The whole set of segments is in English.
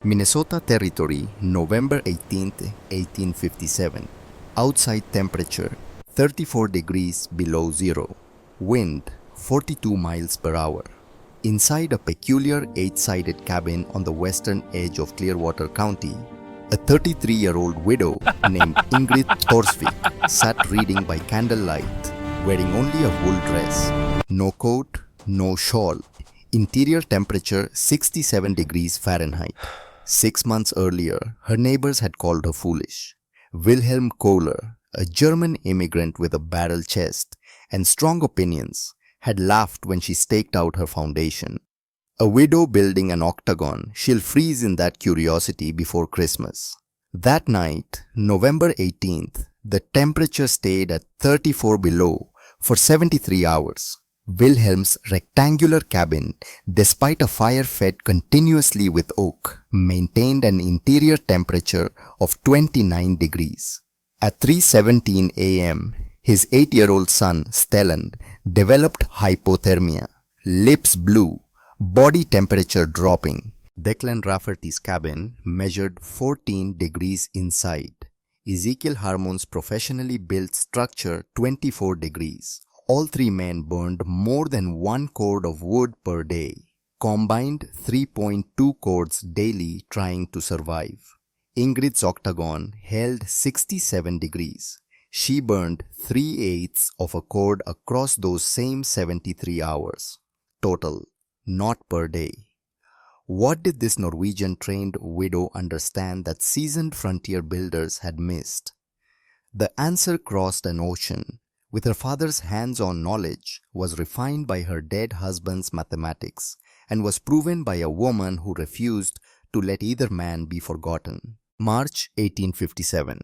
Minnesota Territory, November 18, 1857. Outside temperature 34 degrees below zero. Wind 42 miles per hour. Inside a peculiar 8-sided cabin on the western edge of Clearwater County, a 33-year-old widow named Ingrid Thorsvik sat reading by candlelight, wearing only a wool dress. No coat, no shawl. Interior temperature 67 degrees Fahrenheit. 6 months earlier, her neighbors had called her foolish. Wilhelm Kohler, a German immigrant with a barrel chest and strong opinions, had laughed when she staked out her foundation. A widow building an octagon, she'll freeze in that curiosity before Christmas. That night, November 18th, the temperature stayed at 34 below for 73 hours. Wilhelm's rectangular cabin, despite a fire fed continuously with oak, maintained an interior temperature of 29 degrees. At 3:17 a.m., his 8-year-old son, Stellan, developed hypothermia, lips blue, body temperature dropping. Declan Rafferty's cabin measured 14 degrees inside. Ezekiel Harmon's professionally built structure 24 degrees. All three men burned more than 1 cord of wood per day, combined 3.2 cords daily trying to survive. Ingrid's octagon held 67 degrees. She burned 3/8 of a cord across those same 73 hours. Total, not per day. What did this Norwegian-trained widow understand that seasoned frontier builders had missed? The answer crossed an ocean. With her father's hands-on knowledge, was refined by her dead husband's mathematics, and was proven by a woman who refused to let either man be forgotten. March 1857.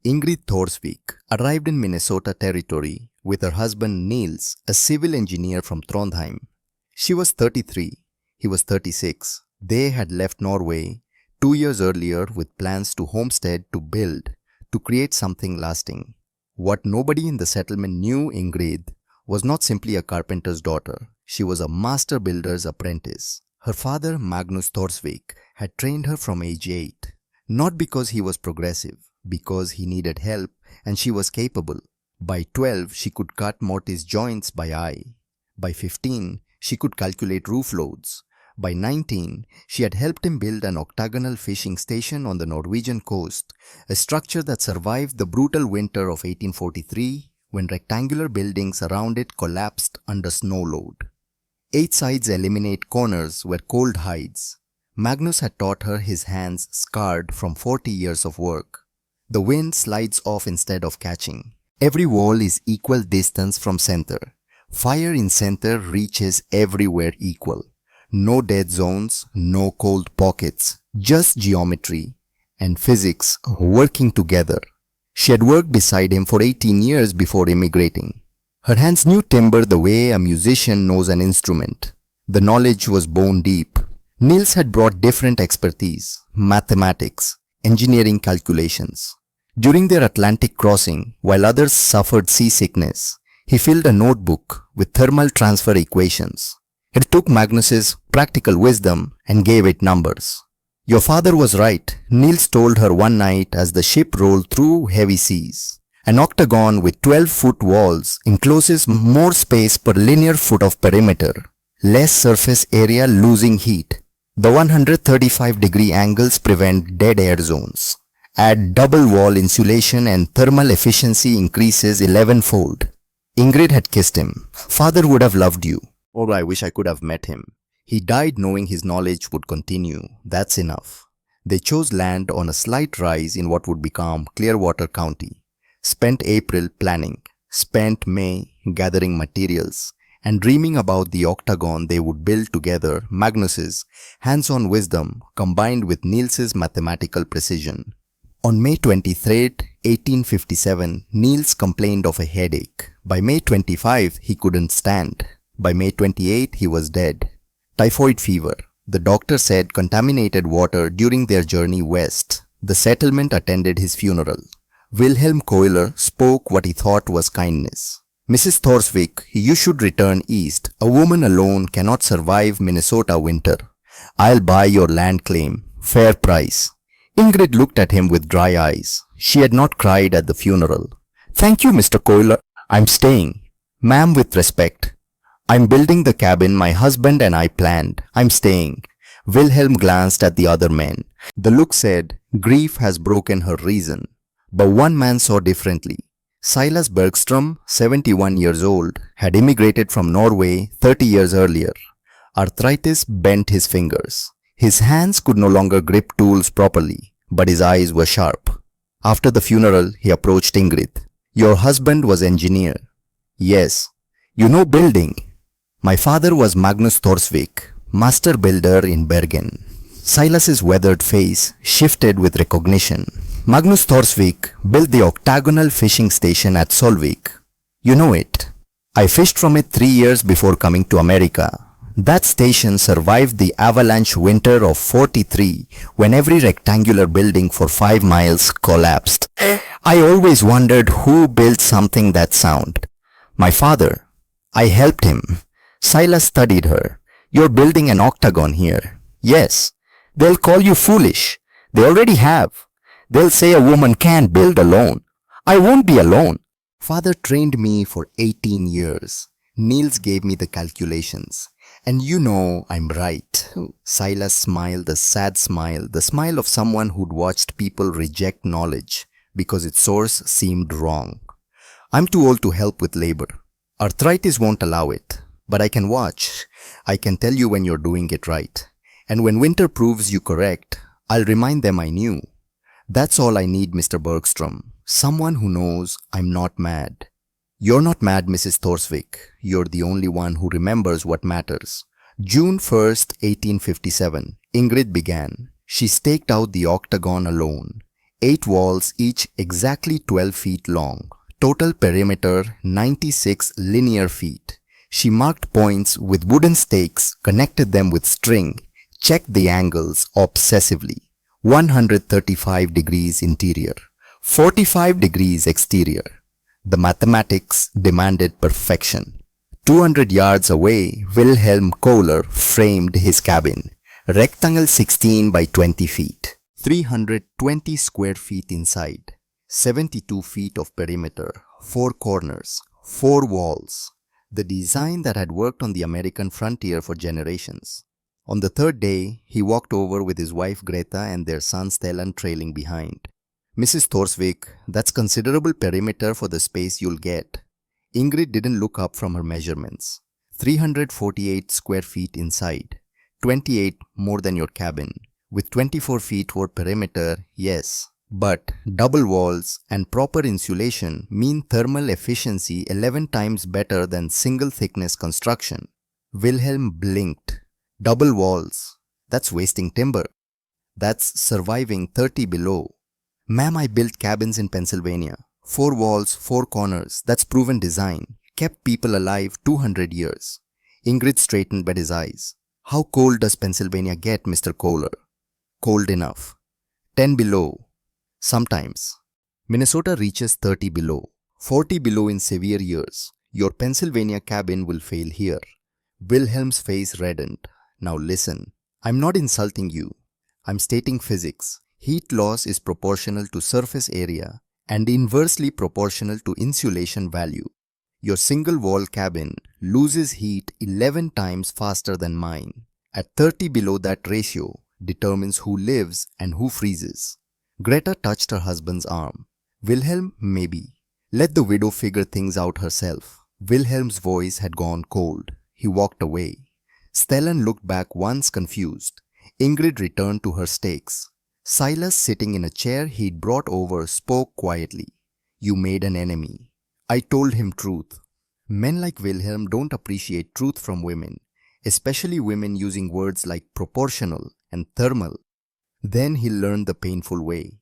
Ingrid Thorsvik arrived in Minnesota Territory with her husband Niels, a civil engineer from Trondheim. She was 33, he was 36. They had left Norway 2 years earlier with plans to homestead, to build, to create something lasting. What nobody in the settlement knew Ingrid was not simply a carpenter's daughter. She was a master builder's apprentice. Her father, Magnus Thorsvik, had trained her from age 8. Not because he was progressive, because he needed help and she was capable. By 12, she could cut mortise joints by eye. By 15, she could calculate roof loads. By 19, she had helped him build an octagonal fishing station on the Norwegian coast, a structure that survived the brutal winter of 1843 when rectangular buildings around it collapsed under snow load. 8 sides eliminate corners were cold hides. Magnus had taught her, his hands scarred from 40 years of work. The wind slides off instead of catching. Every wall is equal distance from center. Fire in center reaches everywhere equal. No dead zones, no cold pockets, just geometry and physics working together. She had worked beside him for 18 years before immigrating. Her hands knew timber the way a musician knows an instrument. The knowledge was bone deep. Niels had brought different expertise, mathematics, engineering calculations. During their Atlantic crossing, while others suffered seasickness, he filled a notebook with thermal transfer equations. It took Magnus's practical wisdom and gave it numbers. "Your father was right," Niels told her one night as the ship rolled through heavy seas. "An octagon with 12-foot walls encloses more space per linear foot of perimeter, less surface area losing heat. The 135-degree angles prevent dead air zones. Add double wall insulation and thermal efficiency increases 11-fold. Ingrid had kissed him. "Father would have loved you. Oh, I wish I could have met him. He died knowing his knowledge would continue. That's enough." They chose land on a slight rise in what would become Clearwater County. Spent April planning. Spent May gathering materials and dreaming about the octagon they would build together. Magnus's hands-on wisdom combined with Niels's mathematical precision. On May 23, 1857, Niels complained of a headache. By May 25, he couldn't stand. By May 28, he was dead. Typhoid fever. The doctor said contaminated water during their journey west. The settlement attended his funeral. Wilhelm Kohler spoke what he thought was kindness. "Mrs. Thorsvik, you should return east. A woman alone cannot survive Minnesota winter. I'll buy your land claim. Fair price. Ingrid looked at him with dry eyes. She had not cried at the funeral. Thank you, Mr. Kohler. I'm staying. Ma'am, with respect. I'm building the cabin my husband and I planned. I'm staying. Wilhelm glanced at the other men. The look said, grief has broken her reason. But one man saw differently. Silas Bergstrom, 71 years old, had immigrated from Norway 30 years earlier. Arthritis bent his fingers. His hands could no longer grip tools properly, but his eyes were sharp. After the funeral, he approached Ingrid. Your husband was engineer. Yes. You know building. My father was Magnus Thorsvik, master builder in Bergen. Silas's weathered face shifted with recognition. Magnus Thorsvik built the octagonal fishing station at Solvik. You know it. I fished from it 3 years before coming to America. That station survived the avalanche winter of '43 when every rectangular building for 5 miles collapsed. I always wondered who built something that sound. My father. I helped him. Silas studied her. You're building an octagon here. Yes. They'll call you foolish. They already have. They'll say a woman can't build alone. I won't be alone. Father trained me for 18 years. Niels gave me the calculations. And you know I'm right. Silas smiled a sad smile, the smile of someone who'd watched people reject knowledge because its source seemed wrong. I'm too old to help with labor. Arthritis won't allow it. But I can watch. I can tell you when you're doing it right. And when winter proves you correct, I'll remind them I knew. That's all I need, Mr. Bergstrom. Someone who knows I'm not mad. You're not mad, Mrs. Thorsvik. You're the only one who remembers what matters. June 1st, 1857, Ingrid began. She staked out the octagon alone. 8 walls, each exactly 12 feet long. Total perimeter, 96 linear feet. She marked points with wooden stakes, connected them with string, checked the angles obsessively. 135 degrees interior, 45 degrees exterior. The mathematics demanded perfection. 200 yards away, Wilhelm Kohler framed his cabin. Rectangle 16 by 20 feet. 320 square feet inside. 72 feet of perimeter. 4 corners. 4 walls. The design that had worked on the American frontier for generations. On the 3rd day, he walked over with his wife Greta and their son Stellan trailing behind. Mrs. Thorsvik, that's considerable perimeter for the space you'll get. Ingrid didn't look up from her measurements. 348 square feet inside. 28 more than your cabin. With 24 feet for perimeter, yes. But double walls and proper insulation mean thermal efficiency 11 times better than single thickness construction. Wilhelm blinked. Double walls. That's wasting timber. That's surviving 30 below. Ma'am, I built cabins in Pennsylvania. 4 walls, 4 corners. That's proven design. Kept people alive 200 years. Ingrid straightened but his eyes. How cold does Pennsylvania get, Mr. Kohler? Cold enough. 10 below. Sometimes. Minnesota reaches 30 below. 40 below in severe years. Your Pennsylvania cabin will fail here. Wilhelm's face reddened. Now listen. I'm not insulting you. I'm stating physics. Heat loss is proportional to surface area and inversely proportional to insulation value. Your single wall cabin loses heat 11 times faster than mine. At 30 below, that ratio determines who lives and who freezes. Greta touched her husband's arm. Wilhelm, maybe. Let the widow figure things out herself. Wilhelm's voice had gone cold. He walked away. Stellan looked back once confused. Ingrid returned to her stakes. Silas, sitting in a chair he'd brought over, spoke quietly. You made an enemy. I told him truth. Men like Wilhelm don't appreciate truth from women, especially women using words like proportional and thermal. Then he'll learn the painful way.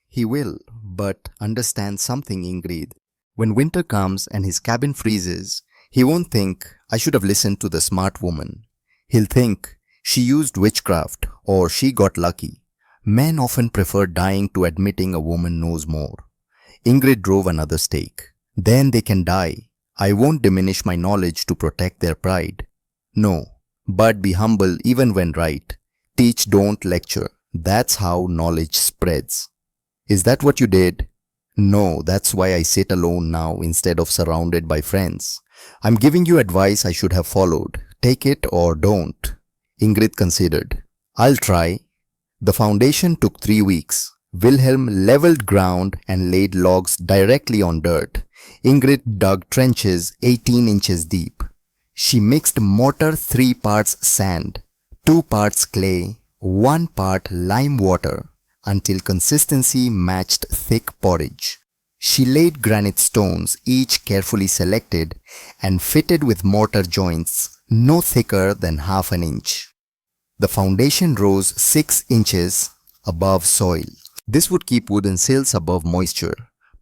He will, but understand something, Ingrid. When winter comes and his cabin freezes, he won't think, I should have listened to the smart woman. He'll think, she used witchcraft or she got lucky. Men often prefer dying to admitting a woman knows more. Ingrid drove another stake. Then they can die. I won't diminish my knowledge to protect their pride. No, but be humble even when right. Teach, don't lecture. That's how knowledge spreads. Is that what you did? No, that's why I sit alone now instead of surrounded by friends. I'm giving you advice I should have followed. Take it or don't. Ingrid considered. I'll try. The foundation took 3 weeks. Wilhelm leveled ground and laid logs directly on dirt. Ingrid dug trenches 18 inches deep. She mixed mortar 3 parts sand, 2 parts clay, 1 part lime water until consistency matched thick porridge. She laid granite stones, each carefully selected and fitted with mortar joints no thicker than half an inch. The foundation rose 6 inches above soil. This would keep wooden sills above moisture,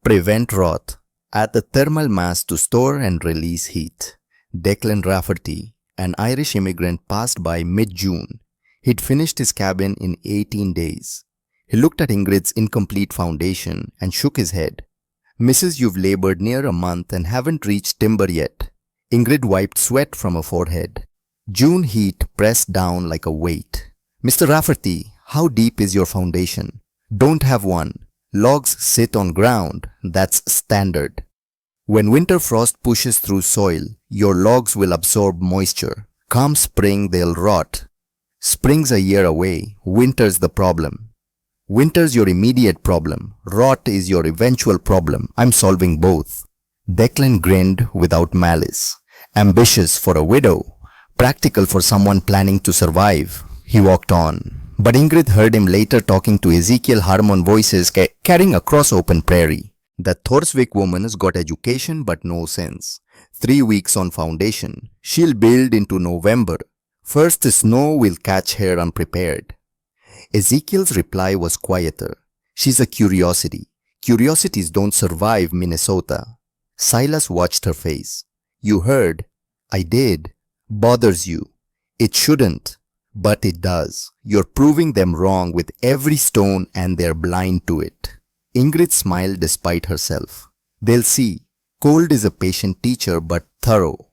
prevent rot, add the thermal mass to store and release heat. Declan Rafferty, an Irish immigrant, passed by mid-June. He'd finished his cabin in 18 days. He looked at Ingrid's incomplete foundation and shook his head. Mrs., you've labored near a month and haven't reached timber yet. Ingrid wiped sweat from her forehead. June heat pressed down like a weight. Mr. Rafferty, how deep is your foundation? Don't have one. Logs sit on ground. That's standard. When winter frost pushes through soil, your logs will absorb moisture. Come spring, they'll rot. Spring's a year away. Winter's the problem. Winter's your immediate problem. Rot is your eventual problem. I'm solving both. Declan grinned without malice. Ambitious for a widow. Practical for someone planning to survive. He walked on. But Ingrid heard him later talking to Ezekiel Harmon voices carrying across open prairie. That Thorsvik woman has got education but no sense. 3 weeks on foundation. She'll build into November. First snow will catch her unprepared. Ezekiel's reply was quieter. She's a curiosity. Curiosities don't survive Minnesota. Silas watched her face. You heard? I did. Bothers you. It shouldn't. But it does. You're proving them wrong with every stone and they're blind to it. Ingrid smiled despite herself. They'll see. Cold is a patient teacher but thorough.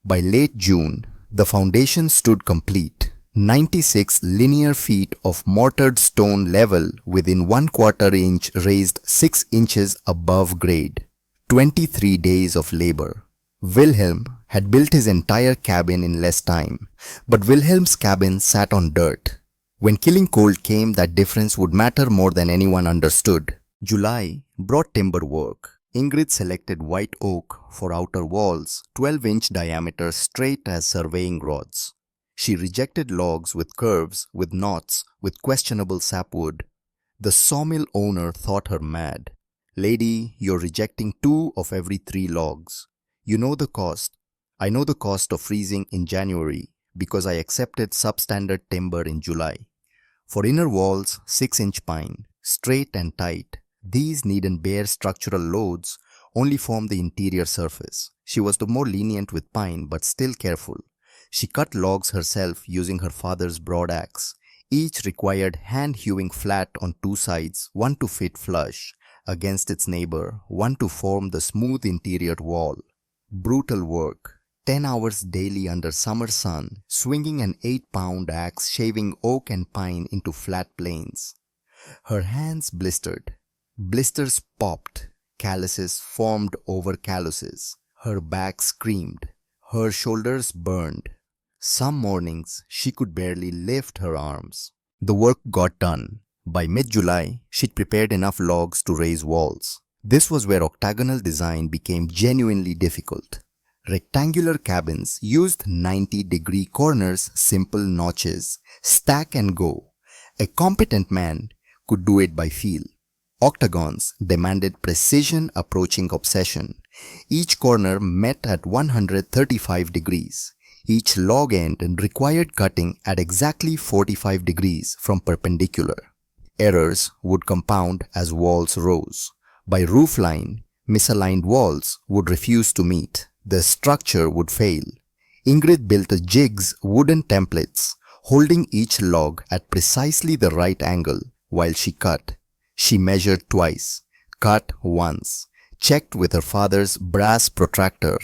By late June, the foundation stood complete. 96 linear feet of mortared stone level within 1/4 inch raised 6 inches above grade. 23 days of labor. Wilhelm had built his entire cabin in less time, but Wilhelm's cabin sat on dirt. When killing cold came, that difference would matter more than anyone understood. July brought timber work. Ingrid selected white oak for outer walls, 12-inch diameter, straight as surveying rods. She rejected logs with curves, with knots, with questionable sapwood. The sawmill owner thought her mad. Lady, you're rejecting 2 of every 3 logs. You know the cost. I know the cost of freezing in January because I accepted substandard timber in July. For inner walls, 6-inch pine, straight and tight. These needn't bear structural loads, only form the interior surface. She was the more lenient with pine but still careful. She cut logs herself using her father's broad axe. Each required hand-hewing flat on 2 sides, one to fit flush against its neighbor, one to form the smooth interior wall. Brutal work. 10 hours daily under summer sun, swinging an 8-pound axe, shaving oak and pine into flat planes. Her hands blistered. Blisters popped. Calluses formed over calluses. Her back screamed. Her shoulders burned. Some mornings she could barely lift her arms. The work got done. By mid-July, she'd prepared enough logs to raise walls. This was where octagonal design became genuinely difficult. Rectangular cabins used 90-degree corners, simple notches, stack and go. A competent man could do it by feel. Octagons demanded precision approaching obsession. Each corner met at 135 degrees. Each log end required cutting at exactly 45 degrees from perpendicular. Errors would compound as walls rose. By roofline, misaligned walls would refuse to meet. The structure would fail. Ingrid built jigs, wooden templates, holding each log at precisely the right angle while she cut. She measured twice, cut once, checked with her father's brass protractor,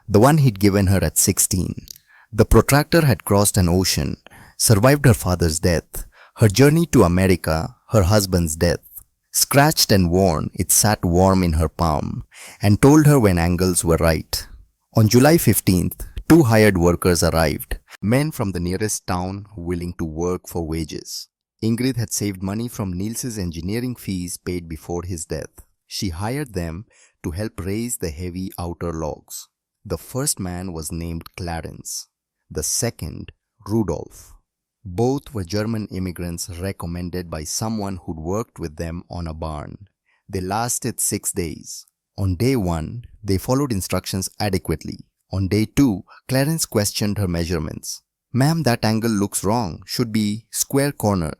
the one he'd given her at 16. The protractor had crossed an ocean, survived her father's death. Her journey to America, her husband's death. Scratched and worn, it sat warm in her palm and told her when angles were right. On July 15th, two hired workers arrived, men from the nearest town willing to work for wages. Ingrid had saved money from Niels's engineering fees paid before his death. She hired them to help raise the heavy outer logs. The first man was named Clarence, the second, Rudolf. Both were German immigrants recommended by someone who'd worked with them on a barn. They lasted 6 days. On day 1, they followed instructions adequately. On day 2, Clarence questioned her measurements. "Ma'am, that angle looks wrong. Should be square corner.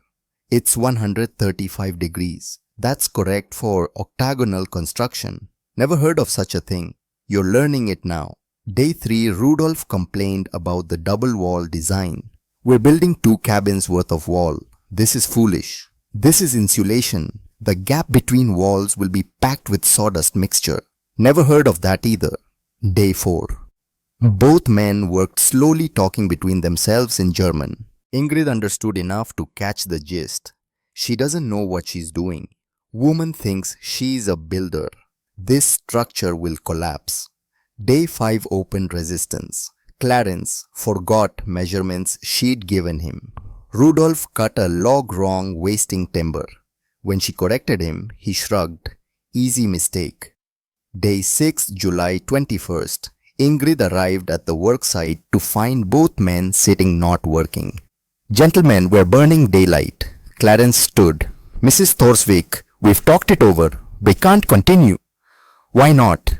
It's 135 degrees. That's correct for octagonal construction. Never heard of such a thing. You're learning it now." Day 3, Rudolf complained about the double wall design. "We're building 2 cabins worth of wall. This is foolish. This is insulation. The gap between walls will be packed with sawdust mixture. Never heard of that either." Day 4. Both men worked slowly, talking between themselves in German. Ingrid understood enough to catch the gist. She doesn't know what she's doing. Woman thinks she's a builder. This structure will collapse. Day 5 opened resistance. Clarence forgot measurements she'd given him. Rudolf cut a log wrong, wasting timber. When she corrected him, he shrugged. Easy mistake. Day 6, July 21st. Ingrid arrived at the worksite to find both men sitting not working. "Gentlemen, we're burning daylight." Clarence stood. "Mrs. Thorsvik, we've talked it over. We can't continue." "Why not?"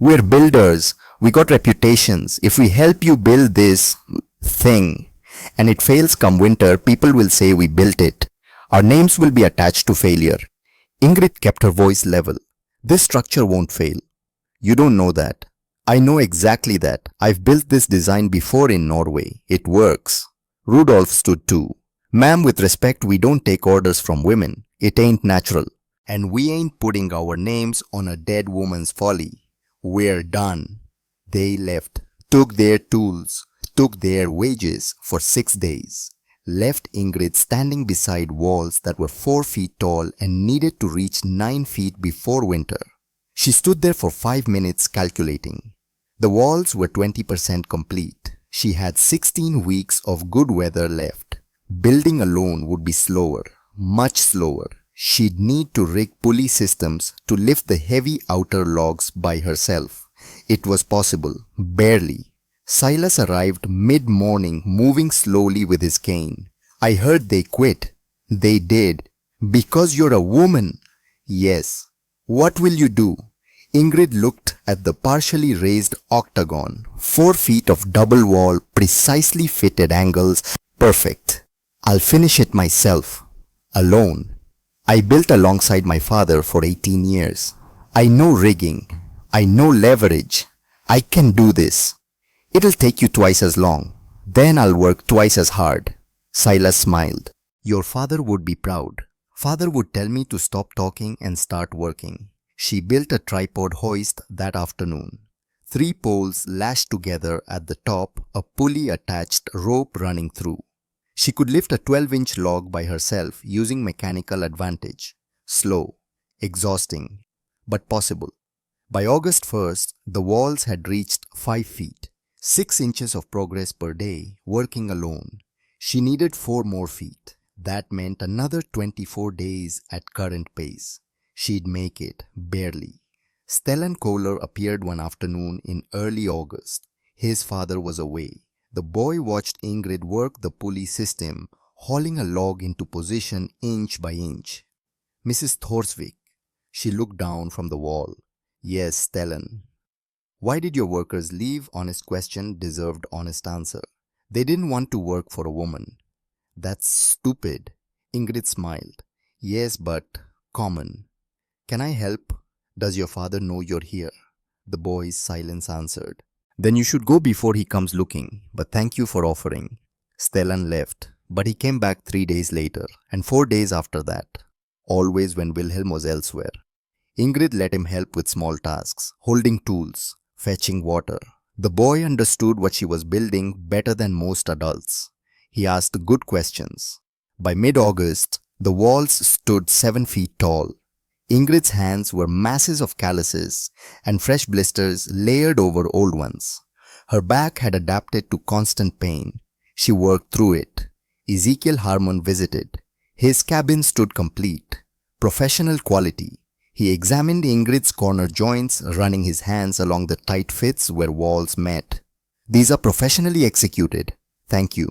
"We're builders. We got reputations. If we help you build this thing and it fails come winter, people will say we built it. Our names will be attached to failure." Ingrid kept her voice level. "This structure won't fail. You don't know that. I know exactly that. I've built this design before in Norway. It works." Rudolf stood too. "Ma'am, with respect, we don't take orders from women. It ain't natural. And we ain't putting our names on a dead woman's folly. We're done." They left, took their tools, took their wages for 6 days, left Ingrid standing beside walls that were 4 feet tall and needed to reach 9 feet before winter. She stood there for 5 minutes calculating. The walls were 20% complete. She had 16 weeks of good weather left. Building alone would be slower, much slower. She'd need to rig pulley systems to lift the heavy outer logs by herself. It was possible, barely. Silas arrived mid-morning, moving slowly with his cane. "I heard they quit." "They did. Because you're a woman." "Yes." "What will you do?" Ingrid looked at the partially raised octagon. 4 feet of double wall, precisely fitted angles, perfect. "I'll finish it myself. Alone. I built alongside my father for 18 years. I know rigging. I know leverage. I can do this. It'll take you twice as long. Then I'll work twice as hard." Silas smiled. "Your father would be proud. Father would tell me to stop talking and start working." She built a tripod hoist that afternoon. 3 poles lashed together at the top, a pulley attached, rope running through. She could lift a 12-inch log by herself using mechanical advantage. Slow, exhausting, but possible. By August 1st, the walls had reached 5 feet. 6 inches of progress per day, working alone. She needed 4 more feet. That meant another 24 days at current pace. She'd make it, barely. Stellan Kohler appeared one afternoon in early August. His father was away. The boy watched Ingrid work the pulley system, hauling a log into position inch by inch. "Mrs. Thorsvik." She looked down from the wall. "Yes, Stellan." "Why did your workers leave?" Honest question deserved honest answer. "They didn't want to work for a woman." "That's stupid." Ingrid smiled. "Yes, but common." "Can I help? Does your father know you're here?" The boy's silence answered. "Then you should go before he comes looking, but thank you for offering." Stellan left, but he came back 3 days later, and 4 days after that, always when Wilhelm was elsewhere. Ingrid let him help with small tasks, holding tools, fetching water. The boy understood what she was building better than most adults. He asked good questions. By mid-August, the walls stood 7 feet tall. Ingrid's hands were masses of calluses and fresh blisters layered over old ones. Her back had adapted to constant pain. She worked through it. Ezekiel Harmon visited. His cabin stood complete. Professional quality. He examined Ingrid's corner joints, running his hands along the tight fits where walls met. These are professionally executed. Thank you.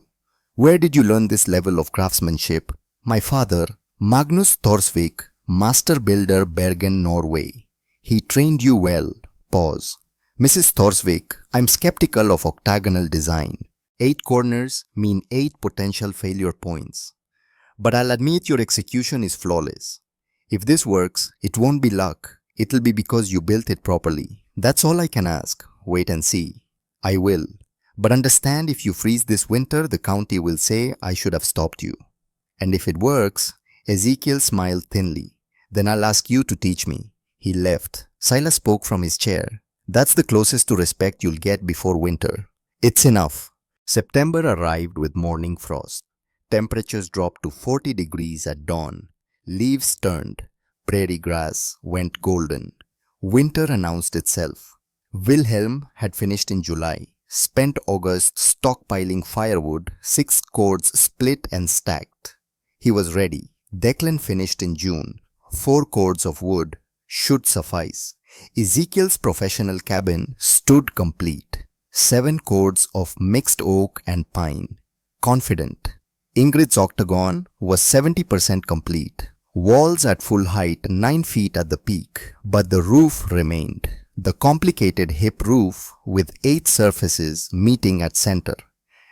Where did you learn this level of craftsmanship? My father, Magnus Thorsvik, master builder, Bergen, Norway. He trained you well. Pause. Mrs. Thorsvik, I'm skeptical of octagonal design. 8 corners mean 8 potential failure points. But I'll admit your execution is flawless. If this works, it won't be luck. It'll be because you built it properly. That's all I can ask. Wait and see. I will. But understand, if you freeze this winter, the county will say I should have stopped you. And if it works, Ezekiel smiled thinly. Then I'll ask you to teach me. He left. Silas spoke from his chair. That's the closest to respect you'll get before winter. It's enough. September arrived with morning frost. Temperatures dropped to 40 degrees at dawn. Leaves turned. Prairie grass went golden. Winter announced itself. Wilhelm had finished in July. Spent August stockpiling firewood, 6 cords split and stacked. He was ready. Declan finished in June. 4 cords of wood should suffice. Ezekiel's professional cabin stood complete. 7 cords of mixed oak and pine. Confident. Ingrid's octagon was 70% complete. Walls at full height, 9 feet at the peak, but the roof remained. The complicated hip roof with 8 surfaces meeting at center,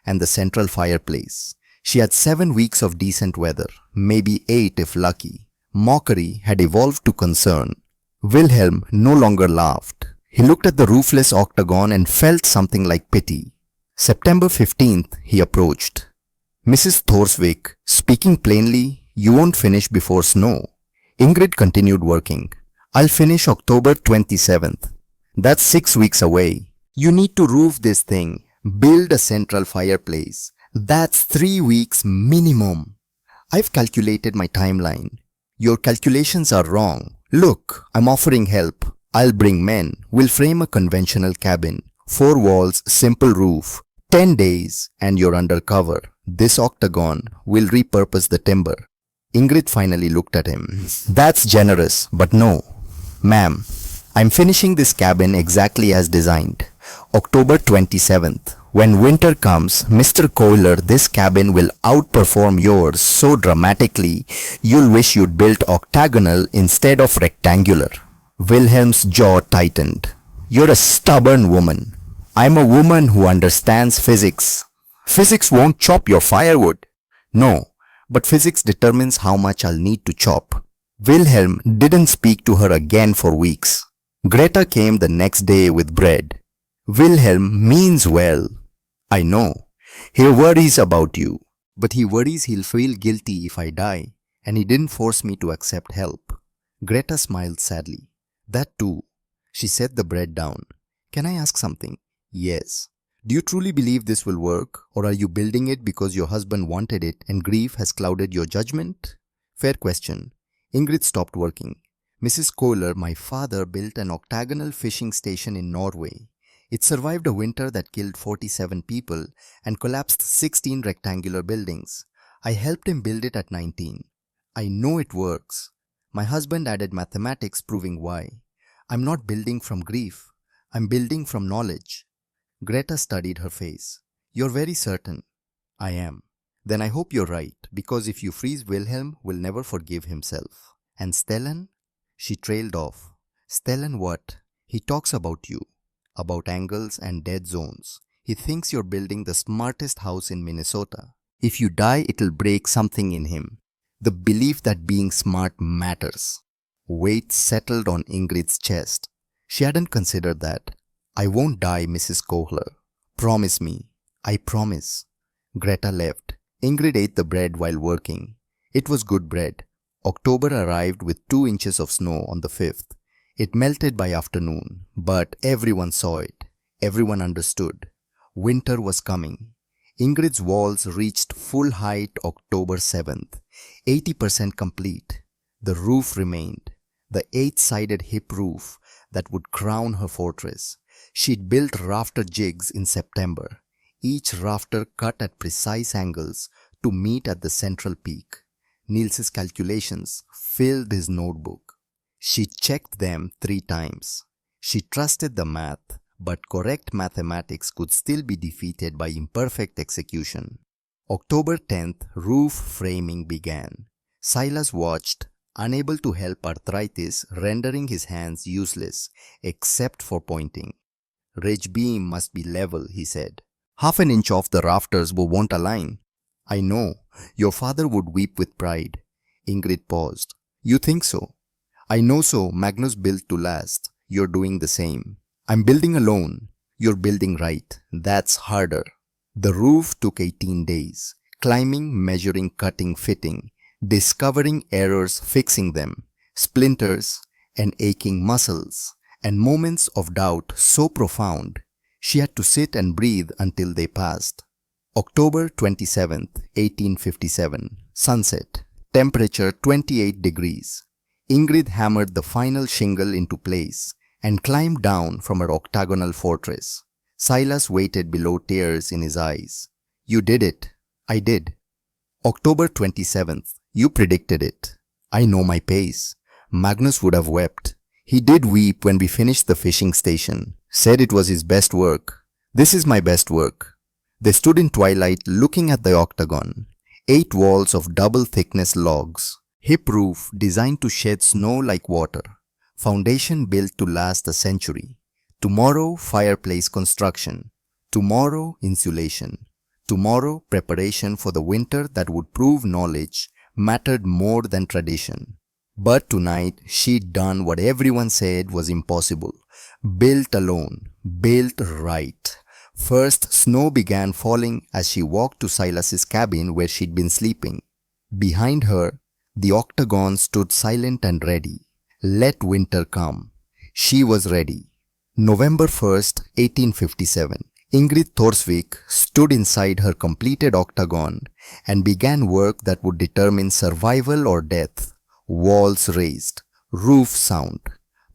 and the central fireplace. She had 7 weeks of decent weather, maybe 8 if lucky. Mockery had evolved to concern. Wilhelm no longer laughed. He looked at the roofless octagon and felt something like pity. September 15th, he approached. Mrs. Thorsvik, speaking plainly, you won't finish before snow. Ingrid continued working. I'll finish October 27th. That's 6 weeks away. You need to roof this thing, build a central fireplace. That's 3 weeks minimum. I've calculated my timeline. Your calculations are wrong. Look, I'm offering help. I'll bring men. We'll frame a conventional cabin. 4 walls, simple roof. 10 days and you're under cover. This octagon will repurpose the timber. Ingrid finally looked at him. That's generous, but no. Ma'am, I'm finishing this cabin exactly as designed. October 27th. When winter comes, Mr. Kohler, this cabin will outperform yours so dramatically, you'll wish you'd built octagonal instead of rectangular. Wilhelm's jaw tightened. You're a stubborn woman. I'm a woman who understands physics. Physics won't chop your firewood. No, but physics determines how much I'll need to chop. Wilhelm didn't speak to her again for weeks. Greta came the next day with bread. Wilhelm means well. I know. He worries about you. But he worries he'll feel guilty if I die, and he didn't force me to accept help. Greta smiled sadly. That too. She set the bread down. Can I ask something? Yes. Do you truly believe this will work, or are you building it because your husband wanted it and grief has clouded your judgment? Fair question. Ingrid stopped working. Mrs. Kohler, my father, built an octagonal fishing station in Norway. It survived a winter that killed 47 people and collapsed 16 rectangular buildings. I helped him build it at 19. I know it works. My husband added mathematics proving why. I'm not building from grief. I'm building from knowledge. Greta studied her face. You're very certain. I am. Then I hope you're right, because if you freeze, Wilhelm will never forgive himself. And Stellan? She trailed off. Stellan what? He talks about you. About angles and dead zones. He thinks you're building the smartest house in Minnesota. If you die, it'll break something in him. The belief that being smart matters. Weight settled on Ingrid's chest. She hadn't considered that. I won't die, Mrs. Kohler. Promise me. I promise. Greta left. Ingrid ate the bread while working. It was good bread. October arrived with 2 inches of snow on the 5th. It melted by afternoon, but everyone saw it. Everyone understood. Winter was coming. Ingrid's walls reached full height October 7th, 80% complete. The roof remained, the 8-sided hip roof that would crown her fortress. She'd built rafter jigs in September, each rafter cut at precise angles to meet at the central peak. Niels's calculations filled his notebook. She checked them 3 times. She trusted the math, but correct mathematics could still be defeated by imperfect execution. October 10th, roof framing began. Silas watched, unable to help arthritis rendering his hands useless, except for pointing. Ridge beam must be level, he said. Half an inch off the rafters won't align. I know. Your father would weep with pride. Ingrid paused. You think so? I know so. Magnus built to last. You're doing the same. I'm building alone. You're building right. That's harder. The roof took 18 days. Climbing, measuring, cutting, fitting. Discovering errors, fixing them. Splinters and aching muscles. And moments of doubt so profound, she had to sit and breathe until they passed. October 27th, 1857. Sunset. Temperature 28 degrees. Ingrid hammered the final shingle into place and climbed down from her octagonal fortress. Silas waited below, tears in his eyes. You did it. I did. October 27th. You predicted it. I know my pace. Magnus would have wept. He did weep when we finished the fishing station. Said it was his best work. This is my best work. They stood in twilight looking at the octagon. 8 walls of double thickness logs. Hip roof designed to shed snow like water. Foundation built to last a century. Tomorrow, fireplace construction. Tomorrow, insulation. Tomorrow, preparation for the winter that would prove knowledge mattered more than tradition. But tonight, she'd done what everyone said was impossible. Built alone. Built right. First, snow began falling as she walked to Silas's cabin where she'd been sleeping. Behind her, the octagon stood silent and ready. Let winter come. She was ready. November 1st, 1857. Ingrid Thorsvik stood inside her completed octagon and began work that would determine survival or death. Walls raised, roof sound.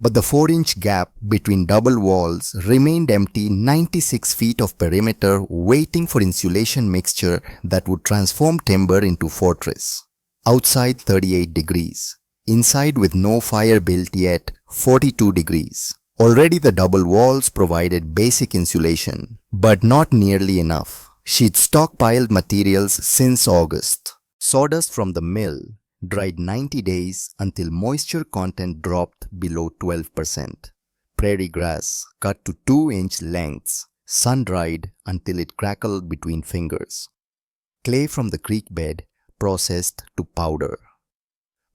But the 4-inch gap between double walls remained empty. 96 feet of perimeter waiting for insulation mixture that would transform timber into fortress. Outside 38 degrees. Inside with no fire built yet 42 degrees. Already the double walls provided basic insulation, but not nearly enough. She'd stockpiled materials since August. Sawdust from the mill dried 90 days until moisture content dropped below 12%. Prairie grass cut to 2-inch lengths, sun-dried until it crackled between fingers. Clay from the creek bed processed to powder.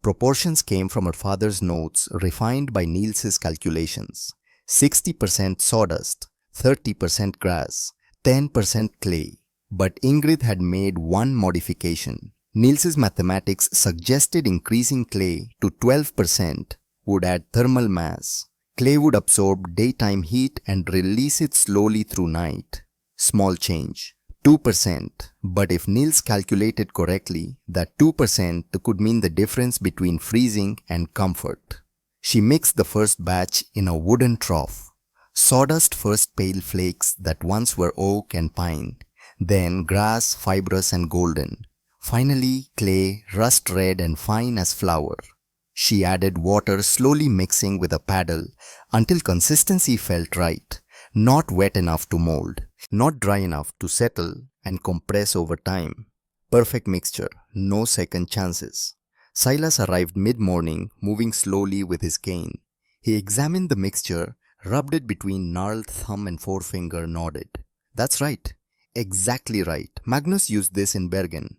Proportions came from her father's notes refined by Niels's calculations. 60% sawdust, 30% grass, 10% clay. But Ingrid had made one modification. Niels's mathematics suggested increasing clay to 12% would add thermal mass. Clay would absorb daytime heat and release it slowly through night. Small change. 2%. But if Niels calculated correctly, that 2% could mean the difference between freezing and comfort. She mixed the first batch in a wooden trough. Sawdust first pale flakes that once were oak and pine. Then grass, fibrous and golden. Finally, clay, rust red and fine as flour. She added water, slowly mixing with a paddle until consistency felt right. Not wet enough to mold, not dry enough to settle and compress over time. Perfect mixture, no second chances. Silas arrived mid-morning, moving slowly with his cane. He examined the mixture, rubbed it between gnarled thumb and forefinger, nodded. That's right. Exactly right. Magnus used this in Bergen.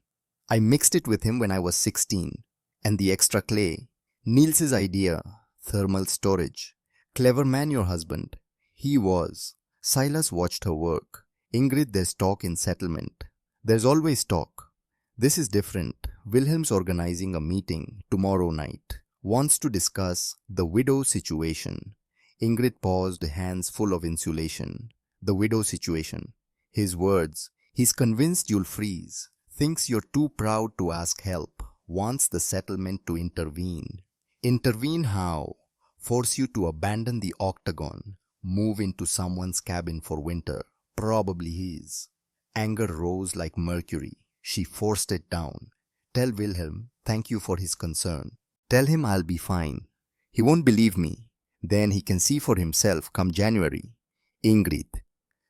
I mixed it with him when I was 16. And the extra clay. Niels's idea. Thermal storage. Clever man, your husband. He was. Silas watched her work. Ingrid, there's talk in settlement. There's always talk. This is different. Wilhelm's organizing a meeting tomorrow night. Wants to discuss the widow situation. Ingrid paused, hands full of insulation. The widow situation. His words. He's convinced you'll freeze, thinks you're too proud to ask help, wants the settlement to intervene. Intervene how? Force you to abandon the Octagon, move into someone's cabin for winter, probably his. Anger rose like mercury. She forced it down. Tell Wilhelm, thank you for his concern. Tell him I'll be fine. He won't believe me. Then he can see for himself come January. Ingrid.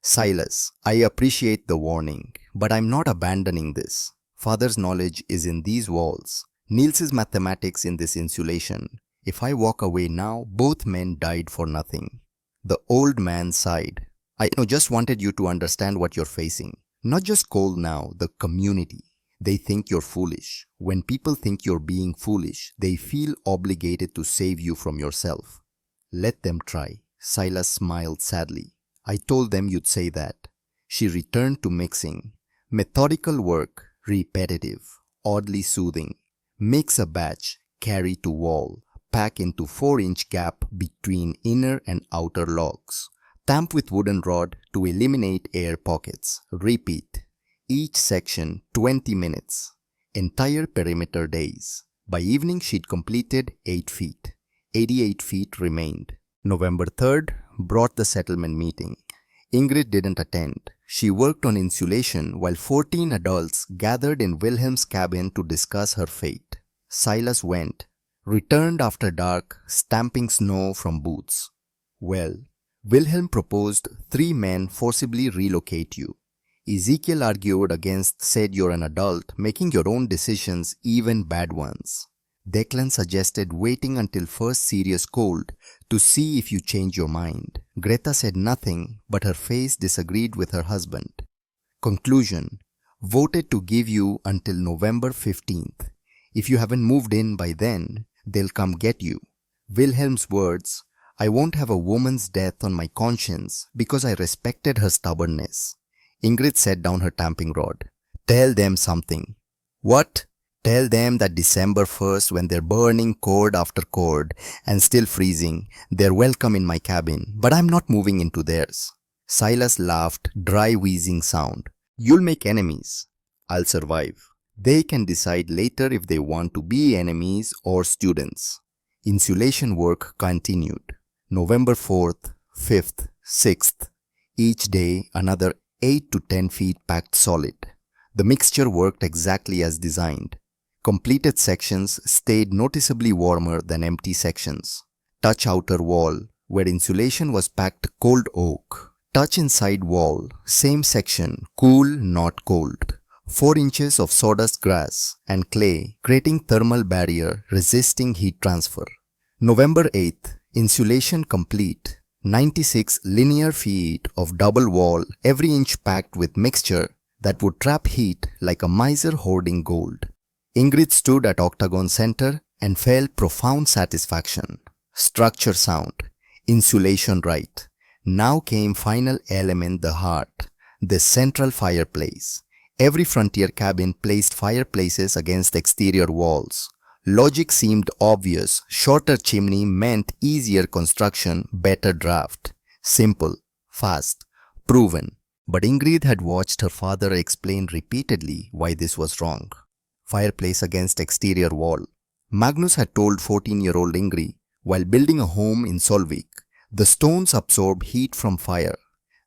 Silas, I appreciate the warning, but I'm not abandoning this. Father's knowledge is in these walls. Niels's mathematics in this insulation. If I walk away now, both men died for nothing. The old man sighed. I just wanted you to understand what you're facing. Not just Cole now, the community. They think you're foolish. When people think you're being foolish, they feel obligated to save you from yourself. Let them try. Silas smiled sadly. I told them you'd say that. She returned to mixing. Methodical work, repetitive, oddly soothing. Mix a batch, carry to wall, pack into 4-inch gap between inner and outer logs. Tamp with wooden rod to eliminate air pockets. Repeat. Each section 20 minutes. Entire perimeter days. By evening she'd completed 8 feet. 88 feet remained. November 3rd brought the settlement meeting. Ingrid didn't attend. She worked on insulation while 14 adults gathered in Wilhelm's cabin to discuss her fate. Silas went, returned after dark, stamping snow from boots. Well, Wilhelm proposed 3 men forcibly relocate you. Ezekiel argued against, said you're an adult, making your own decisions, even bad ones. Declan suggested waiting until first serious cold to see if you change your mind. Greta said nothing, but her face disagreed with her husband. Conclusion: voted to give you until November 15th. If you haven't moved in by then, they'll come get you. Wilhelm's words: I won't have a woman's death on my conscience because I respected her stubbornness. Ingrid set down her tamping rod. Tell them something. What? Tell them that December 1st, when they're burning cord after cord and still freezing, they're welcome in my cabin, but I'm not moving into theirs. Silas laughed, dry wheezing sound. You'll make enemies. I'll survive. They can decide later if they want to be enemies or students. Insulation work continued. November 4th, 5th, 6th. Each day another 8 to 10 feet packed solid. The mixture worked exactly as designed. Completed sections stayed noticeably warmer than empty sections. Touch outer wall, where insulation was packed cold oak. Touch inside wall, same section, cool, not cold. 4 inches of sawdust grass and clay, creating thermal barrier resisting heat transfer. November 8th, insulation complete. 96 linear feet of double wall, every inch packed with mixture that would trap heat like a miser hoarding gold. Ingrid stood at Octagon center and felt profound satisfaction. Structure sound, insulation right. Now came final element, the heart, the central fireplace. Every frontier cabin placed fireplaces against exterior walls. Logic seemed obvious. Shorter chimney meant easier construction, better draft. Simple, fast, proven. But Ingrid had watched her father explain repeatedly why this was wrong. Fireplace against exterior wall. Magnus had told 14-year-old Ingrid, while building a home in Solvik, the stones absorb heat from fire.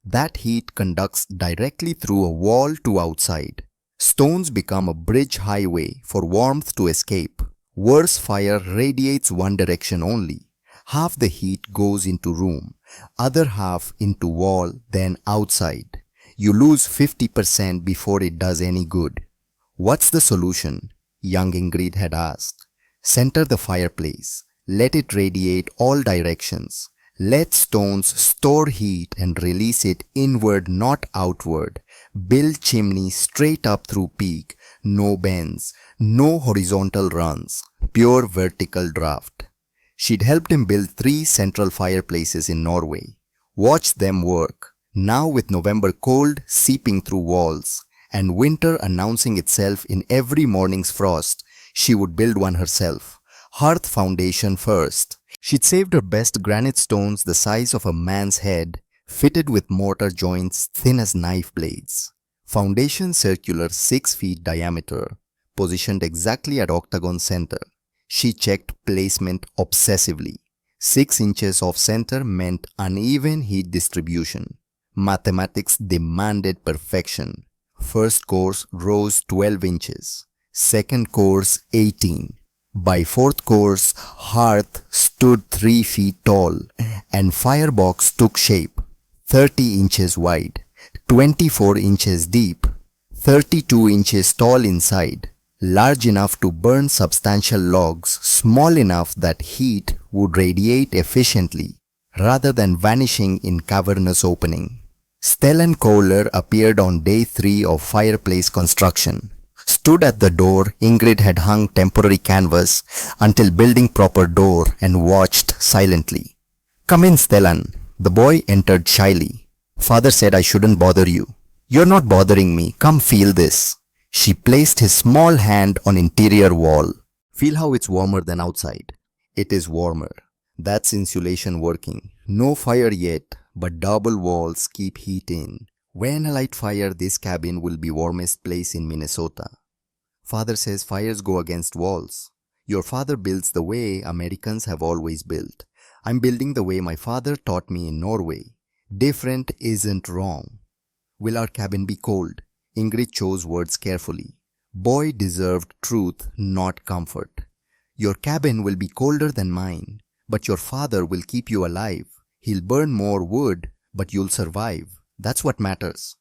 That heat conducts directly through a wall to outside. Stones become a bridge highway for warmth to escape. Worse, fire radiates one direction only. Half the heat goes into room, other half into wall, then outside. You lose 50% before it does any good. What's the solution? Young Ingrid had asked. Center the fireplace. Let it radiate all directions. Let stones store heat and release it inward, not outward. Build chimney straight up through peak. No bends, no horizontal runs. Pure vertical draft. She'd helped him build 3 central fireplaces in Norway. Watched them work. Now with November cold seeping through walls, and winter announcing itself in every morning's frost, she would build one herself. Hearth foundation first. She'd saved her best granite stones the size of a man's head, fitted with mortar joints thin as knife blades. Foundation circular 6 feet diameter, positioned exactly at Octagon center. She checked placement obsessively. 6 inches off center meant uneven heat distribution. Mathematics demanded perfection. First course rose 12 inches. Second course 18. By fourth course, hearth stood 3 feet tall and firebox took shape. 30 inches wide, 24 inches deep, 32 inches tall inside, large enough to burn substantial logs, small enough that heat would radiate efficiently rather than vanishing in cavernous opening. Stellan Kohler appeared on day 3 of fireplace construction. Stood at the door, Ingrid had hung temporary canvas until building proper door and watched silently. "Come in, Stellan." The boy entered shyly. "Father said I shouldn't bother you." "You're not bothering me. Come feel this." She placed his small hand on interior wall. "Feel how it's warmer than outside." "It is warmer. That's insulation working. No fire yet, but double walls keep heat in. When I light fire, this cabin will be warmest place in Minnesota." "Father says fires go against walls." "Your father builds the way Americans have always built. I'm building the way my father taught me in Norway. Different isn't wrong." "Will our cabin be cold?" Ingrid chose words carefully. Boy deserved truth, not comfort. "Your cabin will be colder than mine, but your father will keep you alive. He'll burn more wood, but you'll survive. That's what matters."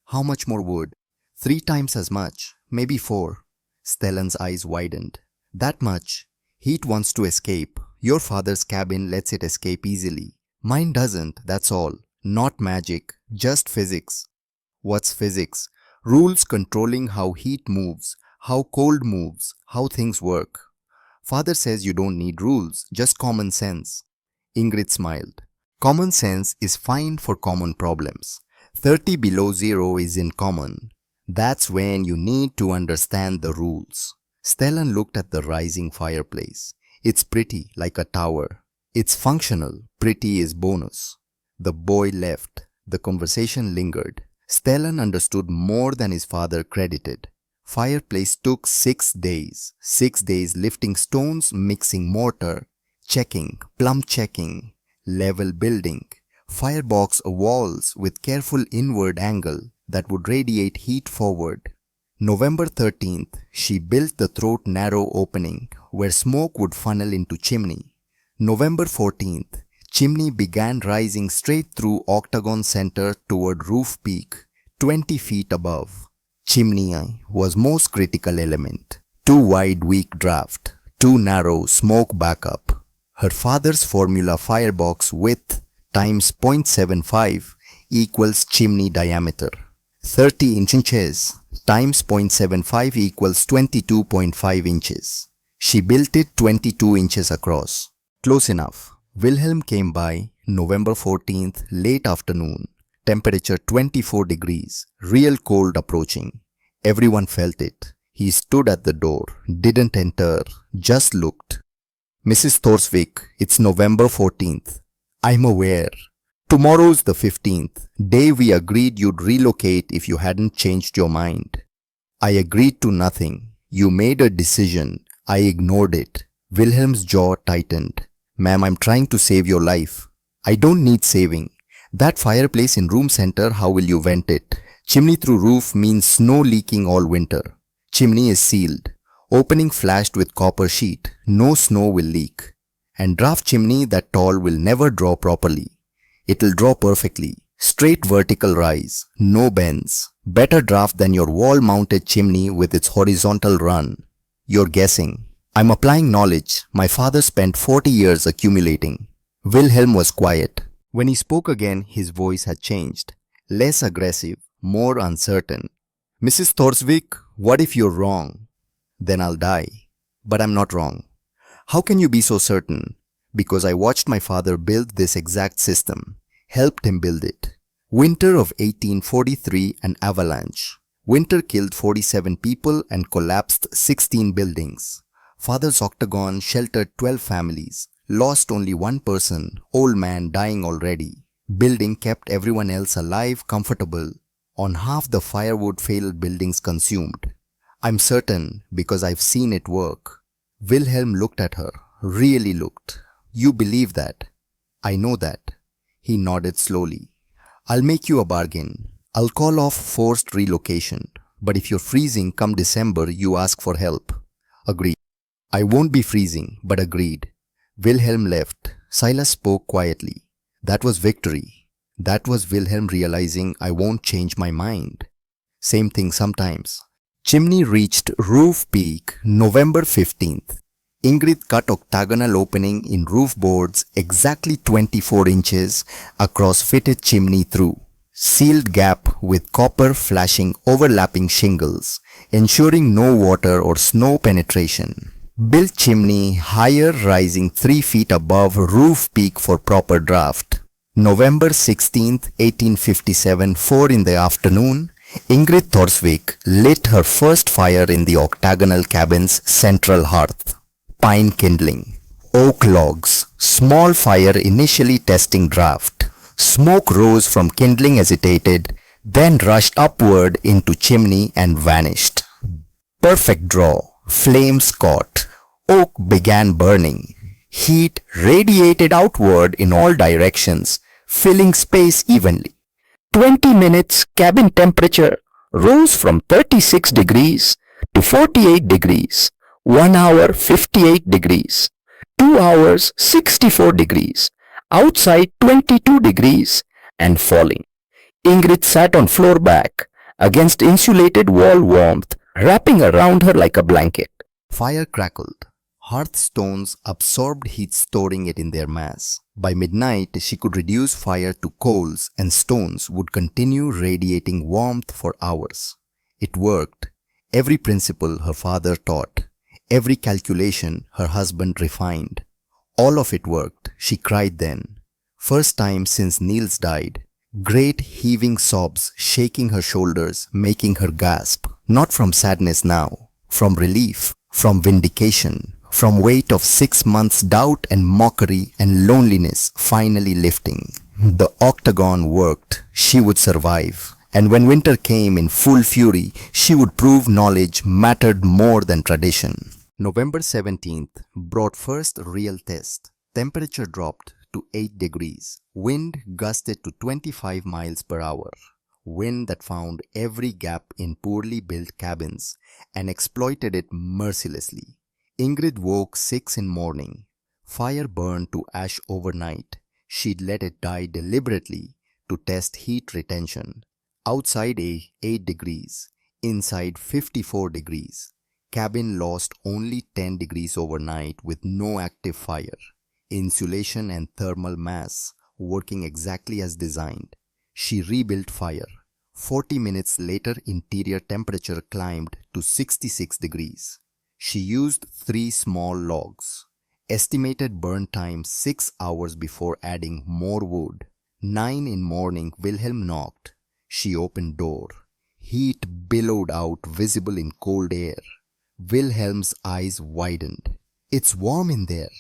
"How much more wood?" "3 times as much, maybe 4. Stellan's eyes widened. "That much? Heat wants to escape. Your father's cabin lets it escape easily. Mine doesn't, that's all. Not magic, just physics." "What's physics?" "Rules controlling how heat moves, how cold moves, how things work." "Father says you don't need rules, just common sense." Ingrid smiled. "Common sense is fine for common problems. 30 below zero is uncommon. That's when you need to understand the rules." Stellan looked at the rising fireplace. "It's pretty, like a tower. It's functional. Pretty is bonus." The boy left. The conversation lingered. Stellan understood more than his father credited. Fireplace took 6 days. 6 days lifting stones, mixing mortar, checking, plumb checking, level building, firebox walls with careful inward angle that would radiate heat forward. November 13th, she built the throat narrow opening where smoke would funnel into chimney. November 14th, chimney began rising straight through Octagon center toward roof peak, 20 feet above. Chimney was most critical element. Too wide, weak draft. Too narrow, smoke backup. Her father's formula firebox width times 0.75 equals chimney diameter. 30 inches times 0.75 equals 22.5 inches. She built it 22 inches across. Close enough. Wilhelm came by November 14th, late afternoon. Temperature 24 degrees. Real cold approaching. Everyone felt it. He stood at the door, didn't enter, just looked. "Mrs. Thorsvik, it's November 14th. "I'm aware. Tomorrow's the 15th, day we agreed you'd relocate if you hadn't changed your mind." "I agreed to nothing. You made a decision. I ignored it." Wilhelm's jaw tightened. "Ma'am, I'm trying to save your life." "I don't need saving. That fireplace in room center, how will you vent it? Chimney through roof means snow leaking all winter. Chimney is sealed. Opening flashed with copper sheet. No snow will leak. And draft chimney that tall will never draw properly. It'll draw perfectly. Straight vertical rise. No bends. Better draft than your wall-mounted chimney with its horizontal run." "You're guessing." "I'm applying knowledge. My father spent 40 years accumulating." Wilhelm was quiet. When he spoke again, his voice had changed. Less aggressive, more uncertain. "Mrs. Thorsvik, what if you're wrong?" "Then I'll die." "But I'm not wrong." "How can you be so certain?" "Because I watched my father build this exact system. Helped him build it. Winter of 1843, an avalanche. Winter killed 47 people and collapsed 16 buildings. Father's Octagon sheltered 12 families. Lost only 1 person, old man dying already. Building kept everyone else alive, comfortable. On half the firewood-filled buildings consumed. I'm certain because I've seen it work. Wilhelm looked at her, really looked. You believe that? I know that. He nodded slowly. I'll make you a bargain. I'll call off forced relocation. But if you're freezing come December, you ask for help. Agreed. I won't be freezing, but agreed. Wilhelm left. Silas spoke quietly. That was victory. That was Wilhelm realizing I won't change my mind. Same thing sometimes. Chimney reached roof peak November 15th. Ingrid cut octagonal opening in roof boards exactly 24 inches across fitted chimney through. Sealed gap with copper flashing overlapping shingles, ensuring no water or snow penetration. Built chimney higher rising 3 feet above roof peak for proper draft. November 16th, 1857, 4 in the afternoon, Ingrid Thorsvik lit her first fire in the octagonal cabin's central hearth. Pine kindling, oak logs, small fire initially testing draft. Smoke rose from kindling hesitated, then rushed upward into chimney and vanished. Perfect draw, flames caught, oak began burning. Heat radiated outward in all directions, filling space evenly. 20 minutes cabin temperature rose from 36 degrees to 48 degrees. 1 hour 58 degrees. 2 hours 64 degrees. Outside 22 degrees and falling. Ingrid sat on floor back against insulated wall warmth wrapping around her like a blanket. Fire crackled. Hearthstones absorbed heat, storing it in their mass. By midnight, she could reduce fire to coals and stones would continue radiating warmth for hours. It worked. Every principle her father taught. Every calculation her husband refined. All of it worked, she cried then. First time since Niels died. Great heaving sobs shaking her shoulders, making her gasp. Not from sadness now, from relief, from vindication, from weight of 6 months' doubt and mockery and loneliness finally lifting. The octagon worked. She would survive. And when winter came in full fury, she would prove knowledge mattered more than tradition. November 17th brought first real test. Temperature dropped to 8 degrees. Wind gusted to 25 miles per hour. Wind that found every gap in poorly built cabins and exploited it mercilessly. Ingrid woke 6 in morning. Fire burned to ash overnight. She'd let it die deliberately to test heat retention. Outside 8 degrees, inside 54 degrees. Cabin lost only 10 degrees overnight with no active fire. Insulation and thermal mass working exactly as designed. She rebuilt fire. 40 minutes later, interior temperature climbed to 66 degrees. She used 3 small logs. Estimated burn time 6 hours before adding more wood. 9 in morning, Wilhelm knocked. She opened door. Heat billowed out, visible in cold air. Wilhelm's eyes widened. It's warm in there.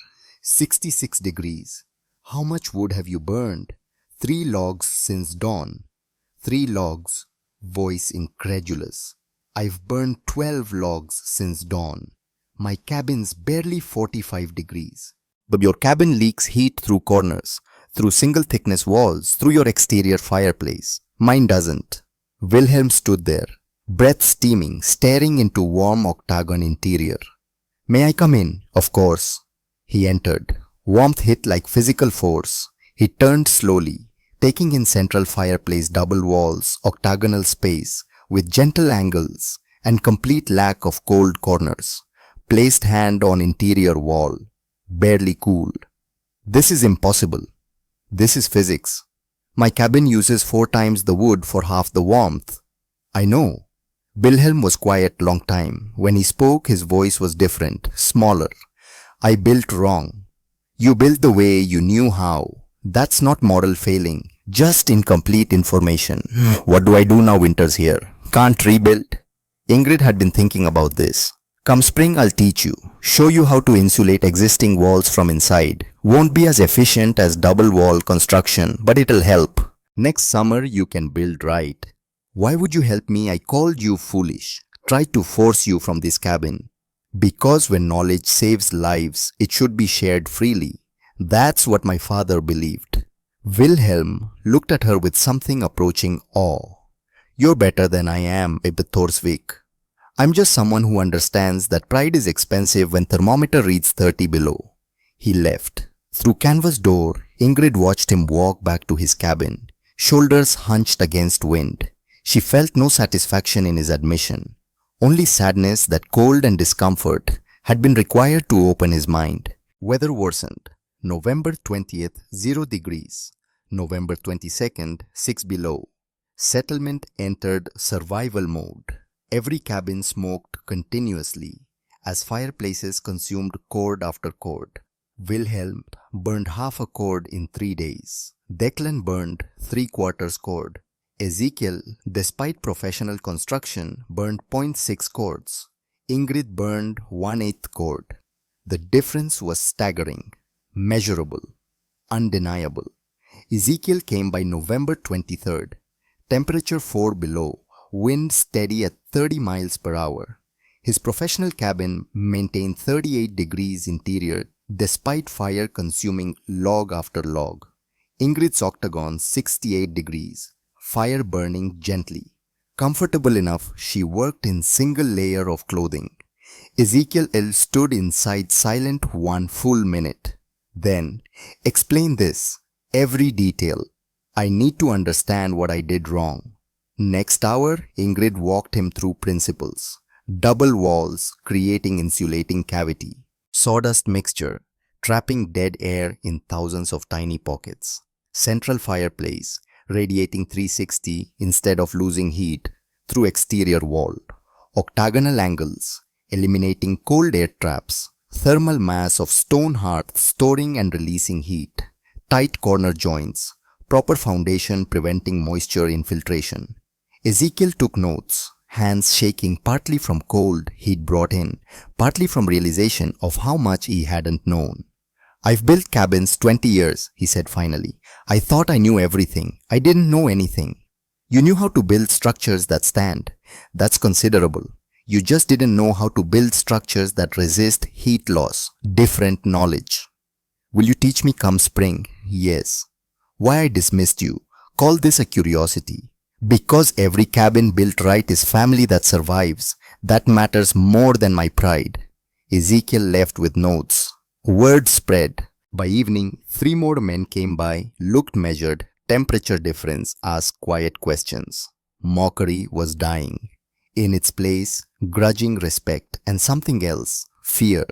66 degrees. How much wood have you burned? 3 logs since dawn. 3 logs. Voice incredulous. I've burned 12 logs since dawn. My cabin's barely 45 degrees. But your cabin leaks heat through corners, through single thickness walls, through your exterior fireplace. Mine doesn't. Wilhelm stood there, breath steaming, staring into warm octagon interior. May I come in? Of course. He entered. Warmth hit like physical force. He turned slowly, taking in central fireplace double walls, octagonal space, with gentle angles and complete lack of cold corners. Placed hand on interior wall, barely cooled. This is impossible. This is physics. My cabin uses 4 times the wood for half the warmth. I know. Wilhelm was quiet long time. When he spoke, his voice was different, smaller. I built wrong. You built the way you knew how. That's not moral failing, just incomplete information. What do I do now winter's here? Can't rebuild? Ingrid had been thinking about this. Come spring, I'll teach you. Show you how to insulate existing walls from inside. Won't be as efficient as double wall construction, but it'll help. Next summer you can build right. Why would you help me? I called you foolish. Tried to force you from this cabin. Because when knowledge saves lives, it should be shared freely. That's what my father believed. Wilhelm looked at her with something approaching awe. You're better than I am, Ibn Thorsvik. I'm just someone who understands that pride is expensive when thermometer reads 30 below. He left. Through canvas door, Ingrid watched him walk back to his cabin, shoulders hunched against wind. She felt no satisfaction in his admission, only sadness that cold and discomfort had been required to open his mind. Weather worsened. November 20th, 0 degrees. November 22nd, 6 below. Settlement entered survival mode. Every cabin smoked continuously as fireplaces consumed cord after cord. Wilhelm burned half a cord in 3 days. Declan burned 3/4 cord. Ezekiel, despite professional construction, burned 0.6 cords. Ingrid burned 1/8 cord. The difference was staggering, measurable, undeniable. Ezekiel came by November 23rd. Temperature 4 below, wind steady at 30 miles per hour. His professional cabin maintained 38 degrees interior despite fire consuming log after log. Ingrid's Octagon 68 degrees, fire burning gently. Comfortable enough, she worked in single layer of clothing. Ezekiel L. stood inside silent 1 full minute. Then, explain this, every detail. I need to understand what I did wrong. Next hour, Ingrid walked him through principles. Double walls creating insulating cavity. Sawdust mixture, trapping dead air in thousands of tiny pockets. Central fireplace, radiating 360 instead of losing heat through exterior wall. Octagonal angles, eliminating cold air traps. Thermal mass of stone hearth storing and releasing heat. Tight corner joints, proper foundation preventing moisture infiltration. Ezekiel took notes, hands shaking partly from cold he'd brought in, partly from realization of how much he hadn't known. I've built cabins 20 years, he said finally. I thought I knew everything. I didn't know anything. You knew how to build structures that stand. That's considerable. You just didn't know how to build structures that resist heat loss. Different knowledge. Will you teach me come spring? Yes. Why I dismissed you? Call this a curiosity. Because every cabin built right is family that survives. That matters more than my pride. Ezekiel left with notes. Word spread. By evening, 3 more men came by, looked measured, temperature difference, asked quiet questions. Mockery was dying. In its place, grudging respect and something else, fear.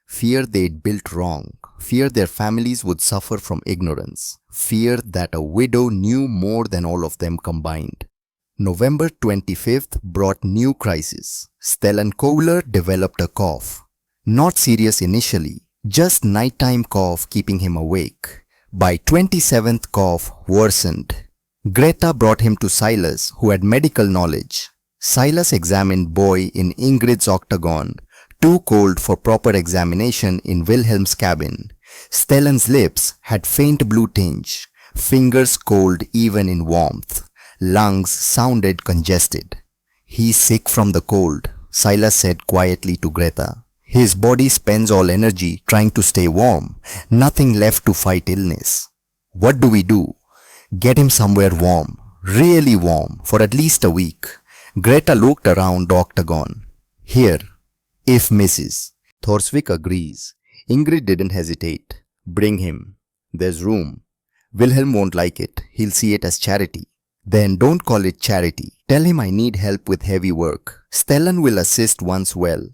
Fear they'd built wrong. Fear their families would suffer from ignorance. Fear that a widow knew more than all of them combined. November 25th brought new crisis. Stellan Kohler developed a cough. Not serious initially, just nighttime cough keeping him awake. By 27th cough worsened. Greta brought him to Silas, who had medical knowledge. Silas examined boy in Ingrid's Octagon, too cold for proper examination in Wilhelm's cabin. Stellan's lips had faint blue tinge, fingers cold even in warmth. Lungs sounded congested. He's sick from the cold, Silas said quietly to Greta. His body spends all energy trying to stay warm, nothing left to fight illness. What do we do? Get him somewhere warm, really warm, for at least a week. Greta looked around the Octagon. Here, if Mrs. Thorsvik agrees. Ingrid didn't hesitate. Bring him. There's room. Wilhelm won't like it. He'll see it as charity. Then don't call it charity. Tell him I need help with heavy work. Stellan will assist once well.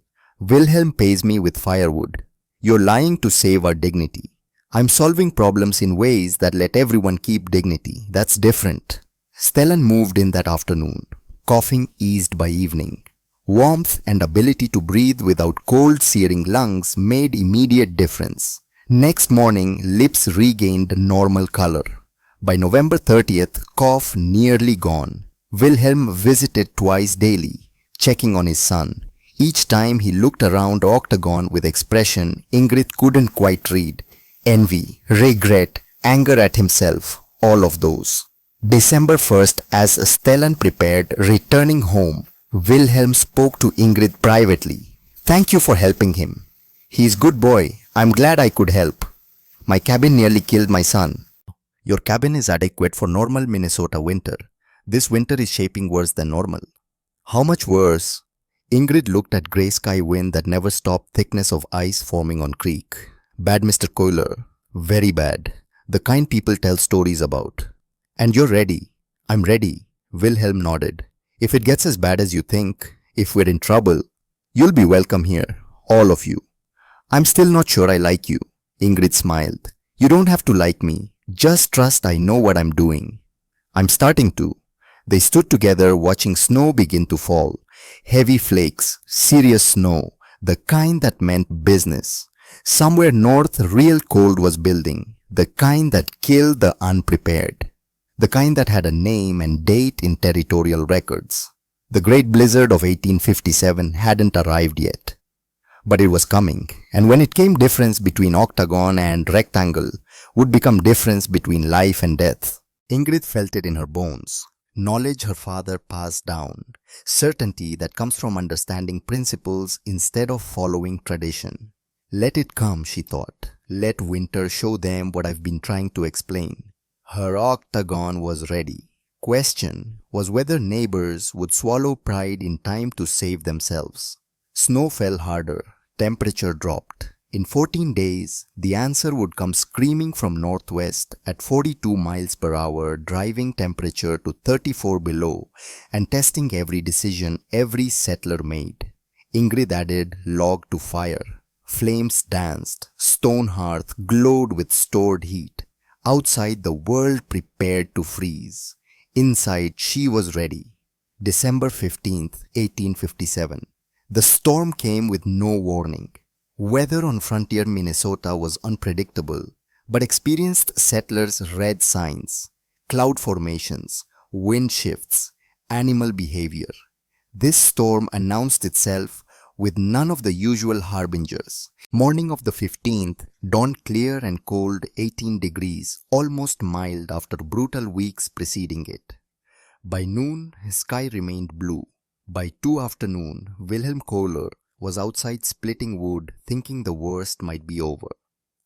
Wilhelm pays me with firewood. You're lying to save our dignity. I'm solving problems in ways that let everyone keep dignity. That's different. Stellan moved in that afternoon. Coughing eased by evening. Warmth and ability to breathe without cold searing lungs made immediate difference. Next morning, lips regained normal color. By November 30th, cough nearly gone. Wilhelm visited twice daily, checking on his son. Each time he looked around the Octagon with expression Ingrid couldn't quite read. Envy, regret, anger at himself, all of those. December 1st, as Stellan prepared returning home, Wilhelm spoke to Ingrid privately. Thank you for helping him. He's good boy. I'm glad I could help. My cabin nearly killed my son. Your cabin is adequate for normal Minnesota winter. This winter is shaping worse than normal. How much worse? Ingrid looked at grey sky wind that never stopped, thickness of ice forming on creek. Bad, Mr. Coiler. Very bad. The kind people tell stories about. And you're ready. I'm ready. Wilhelm nodded. If it gets as bad as you think, if we're in trouble, you'll be welcome here. All of you. I'm still not sure I like you. Ingrid smiled. You don't have to like me. Just trust I know what I'm doing. I'm starting to. They stood together watching snow begin to fall. Heavy flakes, serious snow, the kind that meant business. Somewhere north, real cold was building, the kind that killed the unprepared. The kind that had a name and date in territorial records. The great blizzard of 1857 hadn't arrived yet. But it was coming, and when it came, difference between octagon and rectangle would become difference between life and death. Ingrid felt it in her bones. Knowledge her father passed down. Certainty that comes from understanding principles instead of following tradition. Let it come, she thought. Let winter show them what I've been trying to explain. Her octagon was ready. Question was whether neighbors would swallow pride in time to save themselves. Snow fell harder. Temperature dropped. In 14 days, the answer would come screaming from northwest at 42 miles per hour, driving temperature to 34 below and testing every decision every settler made. Ingrid added log to fire. Flames danced. Stone hearth glowed with stored heat. Outside, the world prepared to freeze. Inside, she was ready. December 15th, 1857. The storm came with no warning. Weather on frontier Minnesota was unpredictable, but experienced settlers read signs, cloud formations, wind shifts, animal behavior. This storm announced itself with none of the usual harbingers. Morning of the 15th dawned clear and cold, 18 degrees, almost mild after brutal weeks preceding it. By noon, his sky remained blue. By 2 afternoon, Wilhelm Kohler was outside splitting wood, thinking the worst might be over.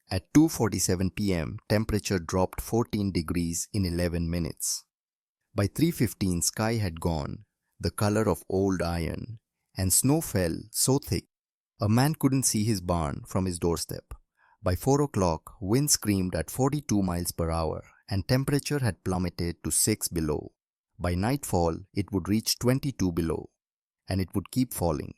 At 2:47 p.m., temperature dropped 14 degrees in 11 minutes. By 3:15, sky had gone, the color of old iron, and snow fell so thick, a man couldn't see his barn from his doorstep. By 4 o'clock, wind screamed at 42 miles per hour, and temperature had plummeted to 6 below. By nightfall, it would reach 22 below, and it would keep falling.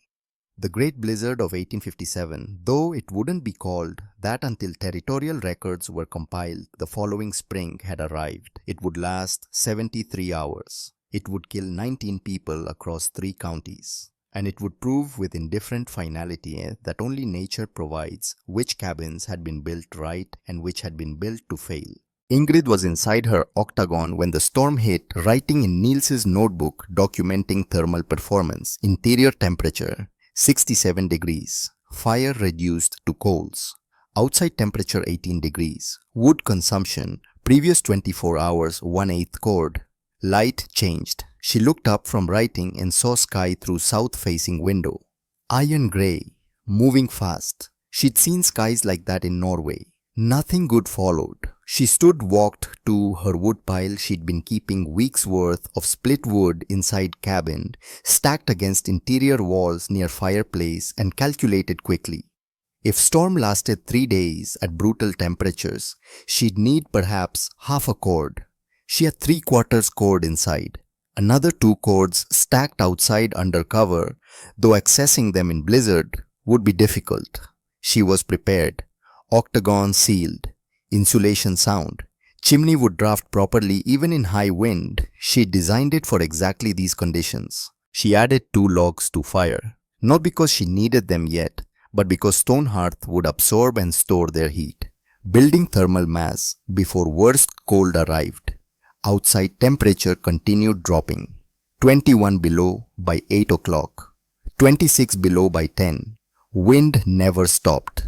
The Great Blizzard of 1857, though it wouldn't be called that until territorial records were compiled the following spring, had arrived. It would last 73 hours. It would kill 19 people across 3 counties. And it would prove with indifferent finality that only nature provides which cabins had been built right and which had been built to fail. Ingrid was inside her octagon when the storm hit, writing in Niels's notebook documenting thermal performance. Interior temperature 67 degrees. Fire reduced to coals. Outside temperature 18 degrees. Wood consumption previous 24 hours 1/8 cord. Light changed. She looked up from writing and saw sky through south-facing window. Iron grey, moving fast. She'd seen skies like that in Norway. Nothing good followed. She walked to her woodpile. She'd been keeping weeks' worth of split wood inside cabin, stacked against interior walls near fireplace, and calculated quickly. If storm lasted 3 days at brutal temperatures, she'd need perhaps half a cord. She had 3/4 cord inside. Another 2 cords stacked outside under cover, though accessing them in blizzard would be difficult. She was prepared. Octagon sealed. Insulation sound. Chimney would draft properly even in high wind. She designed it for exactly these conditions. She added 2 logs to fire, not because she needed them yet, but because stone hearth would absorb and store their heat, building thermal mass before worst cold arrived. Outside temperature continued dropping. 21 below by 8 o'clock. 26 below by 10. Wind never stopped.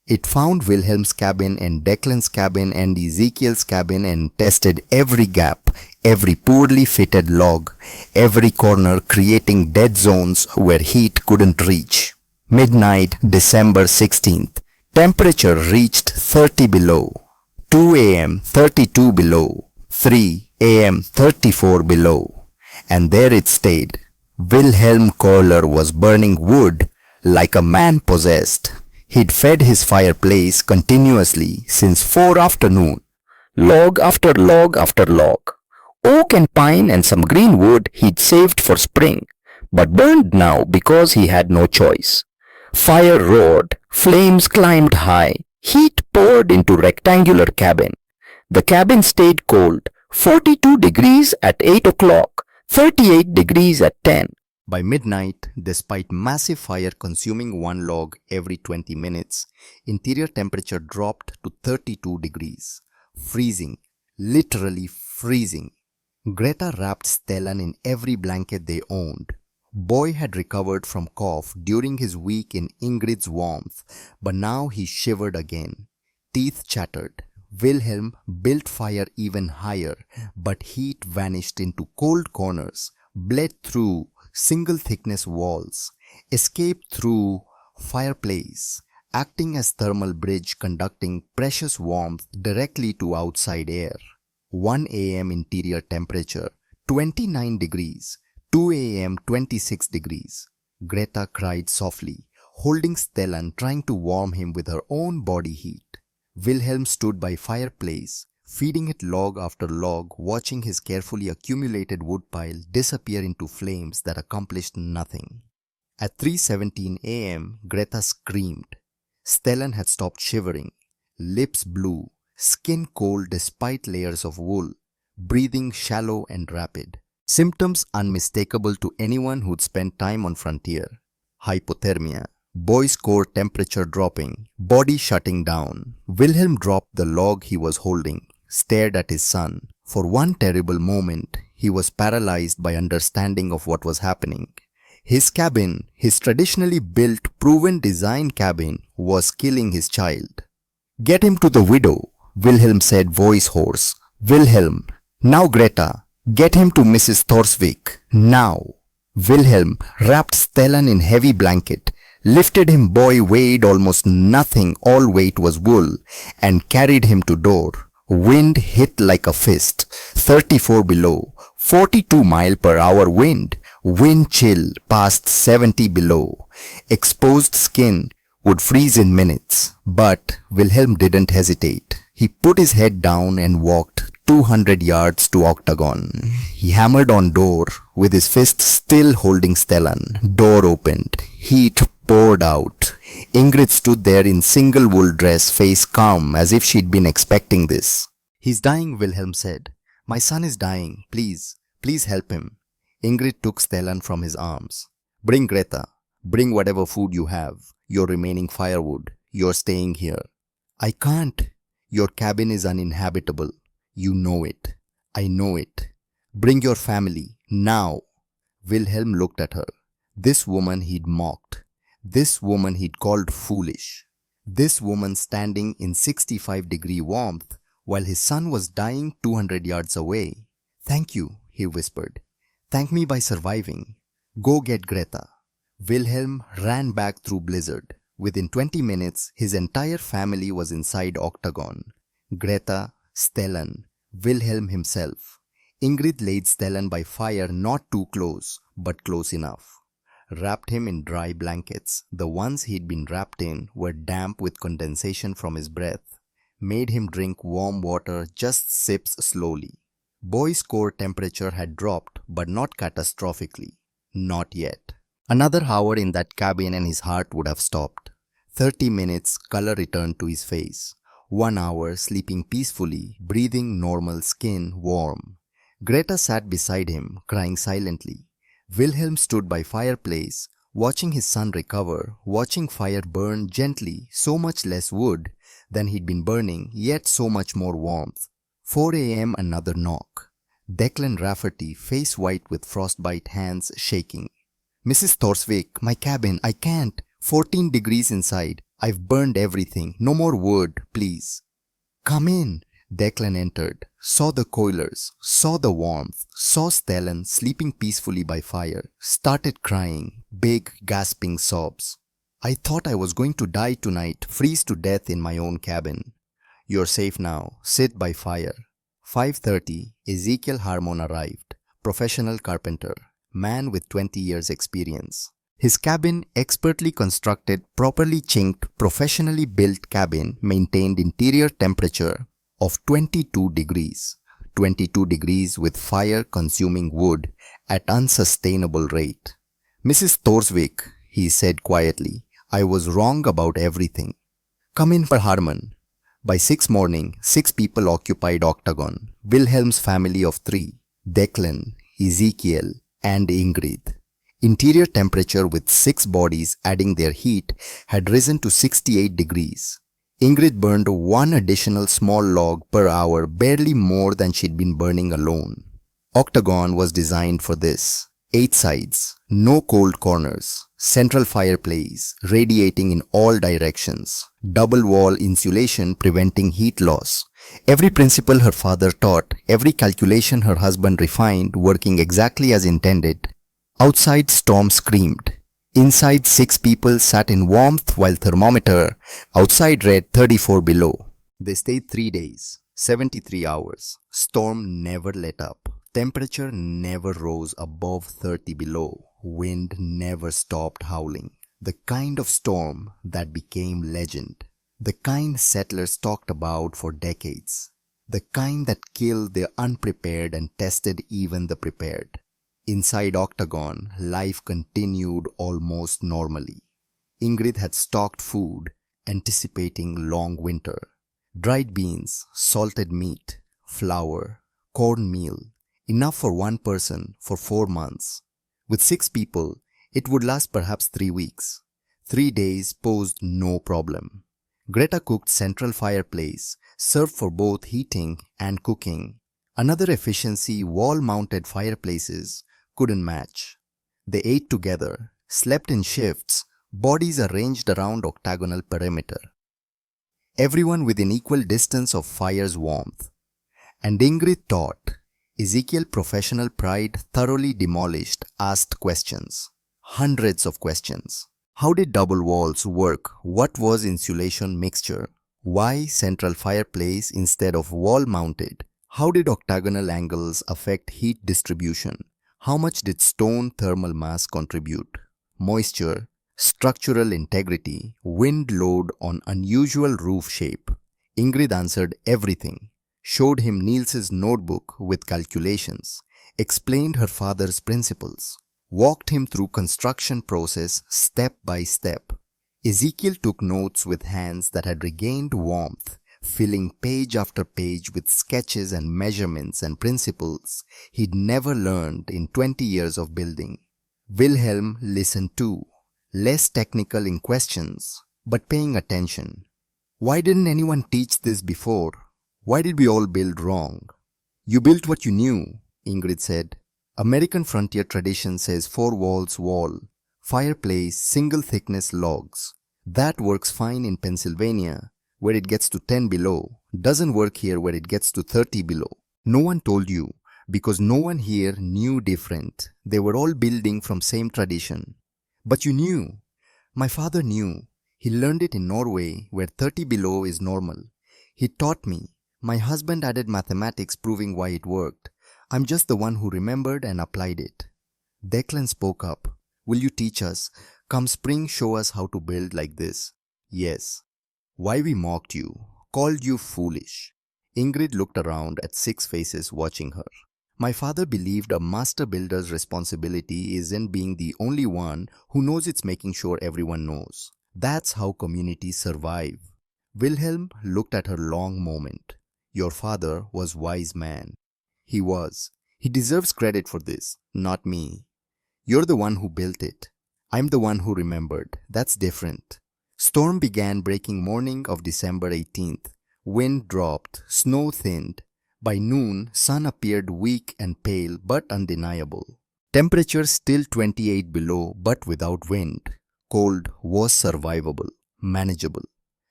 It found Wilhelm's cabin and Declan's cabin and Ezekiel's cabin and tested every gap, every poorly fitted log, every corner creating dead zones where heat couldn't reach. Midnight, December 16th. Temperature reached 30 below. 2 a.m. 32 below. 3 a.m. 34 below. And there it stayed. Wilhelm Kohler was burning wood like a man possessed. He'd fed his fireplace continuously since 4 afternoon. Log after log after log. Oak and pine and some green wood he'd saved for spring, but burned now because he had no choice. Fire roared, flames climbed high, heat poured into rectangular cabin. The cabin stayed cold, 42 degrees at 8 o'clock, 38 degrees at 10. By midnight, despite massive fire consuming one log every 20 minutes, interior temperature dropped to 32 degrees. Freezing, literally freezing. Greta wrapped Stellan in every blanket they owned. Boy had recovered from cough during his week in Ingrid's warmth, but now he shivered again. Teeth chattered. Wilhelm built fire even higher, but heat vanished into cold corners, bled through single thickness walls, escaped through fireplace, acting as thermal bridge conducting precious warmth directly to outside air. 1 a.m. interior temperature 29 degrees, 2 a.m. 26 degrees. Greta cried softly, holding Stellan, trying to warm him with her own body heat. Wilhelm stood by fireplace, feeding it log after log, watching his carefully accumulated wood pile disappear into flames that accomplished nothing. At 3:17 a.m., Greta screamed. Stellan had stopped shivering, lips blue, skin cold despite layers of wool, breathing shallow and rapid. Symptoms unmistakable to anyone who'd spent time on frontier. Hypothermia, boy's core temperature dropping, body shutting down. Wilhelm dropped the log he was holding, stared at his son. For one terrible moment, he was paralyzed by understanding of what was happening. His cabin, his traditionally built, proven design cabin, was killing his child. "Get him to the widow," Wilhelm said, voice hoarse. "Wilhelm, now Greta, get him to Mrs. Thorsvik, now." Wilhelm wrapped Stellan in heavy blanket, lifted him. Boy weighed almost nothing, all weight was wool, and carried him to door. Wind hit like a fist, 34 below, 42 mile per hour wind. Wind chill past 70 below. Exposed skin would freeze in minutes. But Wilhelm didn't hesitate. He put his head down and walked 200 yards to Octagon. He hammered on door with his fist still holding Stellan. Door opened. Heat poured out. Ingrid stood there in single wool dress, face calm as if she'd been expecting this. "He's dying," Wilhelm said. "My son is dying. Please, please help him." Ingrid took Stellan from his arms. "Bring Greta. Bring whatever food you have. Your remaining firewood. You're staying here." "I can't. Your cabin is uninhabitable. You know it. I know it. Bring your family. Now." Wilhelm looked at her. This woman he'd mocked. This woman he'd called foolish. This woman standing in 65-degree warmth while his son was dying 200 yards away. "Thank you," he whispered. "Thank me by surviving. Go get Greta." Wilhelm ran back through blizzard. Within 20 minutes, his entire family was inside Octagon. Greta, Stellan, Wilhelm himself. Ingrid laid Stellan by fire, not too close, but close enough. Wrapped him in dry blankets. The ones he'd been wrapped in were damp with condensation from his breath. Made him drink warm water, just sips slowly. Boy's core temperature had dropped, but not catastrophically. Not yet. Another hour in that cabin and his heart would have stopped. 30 minutes, color returned to his face. 1 hour, sleeping peacefully, breathing normal, skin warm. Greta sat beside him, crying silently. Wilhelm stood by fireplace, watching his son recover, watching fire burn gently, so much less wood than he'd been burning, yet so much more warmth. 4 a.m. another knock. Declan Rafferty, face white with frostbite, hands shaking. "Mrs. Thorsvik, my cabin, I can't. 14 degrees inside. I've burned everything. No more wood, please." "Come in." Declan entered, saw the coilers, saw the warmth, saw Stellan sleeping peacefully by fire, started crying, big, gasping sobs. I thought I was going to die tonight, freeze to death in my own cabin. You're safe now, sit by fire. 5:30, Ezekiel Harmon arrived, professional carpenter, man with 20 years experience. His cabin, expertly constructed, properly chinked, professionally built cabin, maintained interior temperature of 22 degrees. 22 degrees with fire-consuming wood at unsustainable rate. Mrs. Thorsvik, he said quietly, I was wrong about everything. Come in for Harmon. By 6 morning, 6 people occupied Octagon, Wilhelm's family of 3, Declan, Ezekiel, and Ingrid. Interior temperature with 6 bodies adding their heat had risen to 68 degrees. Ingrid burned 1 additional small log per hour, barely more than she'd been burning alone. Octagon was designed for this. 8 sides, no cold corners, central fireplace radiating in all directions, double wall insulation preventing heat loss. Every principle her father taught, every calculation her husband refined, working exactly as intended. Outside storm screamed. Inside 6 people sat in warmth while thermometer outside read 34 below. They stayed 3 days, 73 hours. Storm never let up. Temperature never rose above 30 below. Wind never stopped howling. The kind of storm that became legend. The kind settlers talked about for decades. The kind that killed the unprepared and tested even the prepared. Inside Octagon, life continued almost normally. Ingrid had stocked food, anticipating long winter. Dried beans, salted meat, flour, cornmeal, enough for 1 person for 4 months. With 6 people, it would last perhaps 3 weeks. 3 days posed no problem. Greta cooked central fireplace, served for both heating and cooking. Another efficiency wall-mounted fireplaces couldn't match. They ate together, slept in shifts, bodies arranged around octagonal perimeter. Everyone within equal distance of fire's warmth. And Ingrid taught. Ezekiel, professional pride thoroughly demolished, asked questions. Hundreds of questions. How did double walls work? What was insulation mixture? Why central fireplace instead of wall-mounted? How did octagonal angles affect heat distribution? How much did stone thermal mass contribute? Moisture, structural integrity, wind load on unusual roof shape. Ingrid answered everything. Showed him Niels's notebook with calculations, explained her father's principles, walked him through construction process step by step. Ezekiel took notes with hands that had regained warmth, filling page after page with sketches and measurements and principles he'd never learned in 20 years of building. Wilhelm listened too, less technical in questions, but paying attention. Why didn't anyone teach this before? Why did we all build wrong? You built what you knew, Ingrid said. American frontier tradition says 4 walls wall, fireplace, single thickness logs. That works fine in Pennsylvania, where it gets to 10 below. Doesn't work here where it gets to 30 below. No one told you, because no one here knew different. They were all building from same tradition. But you knew. My father knew. He learned it in Norway, where 30 below is normal. He taught me. My husband added mathematics proving why it worked. I'm just the one who remembered and applied it. Declan spoke up. Will you teach us? Come spring, show us how to build like this. Yes. Why we mocked you, called you foolish. Ingrid looked around at 6 faces watching her. My father believed a master builder's responsibility isn't being the only one who knows, it's making sure everyone knows. That's how communities survive. Wilhelm looked at her long moment. Your father was wise man. He was. He deserves credit for this, not me. You're the one who built it. I'm the one who remembered. That's different. Storm began breaking morning of December 18th. Wind dropped, snow thinned. By noon, sun appeared weak and pale but undeniable. Temperature still 28 below but without wind. Cold was survivable, manageable.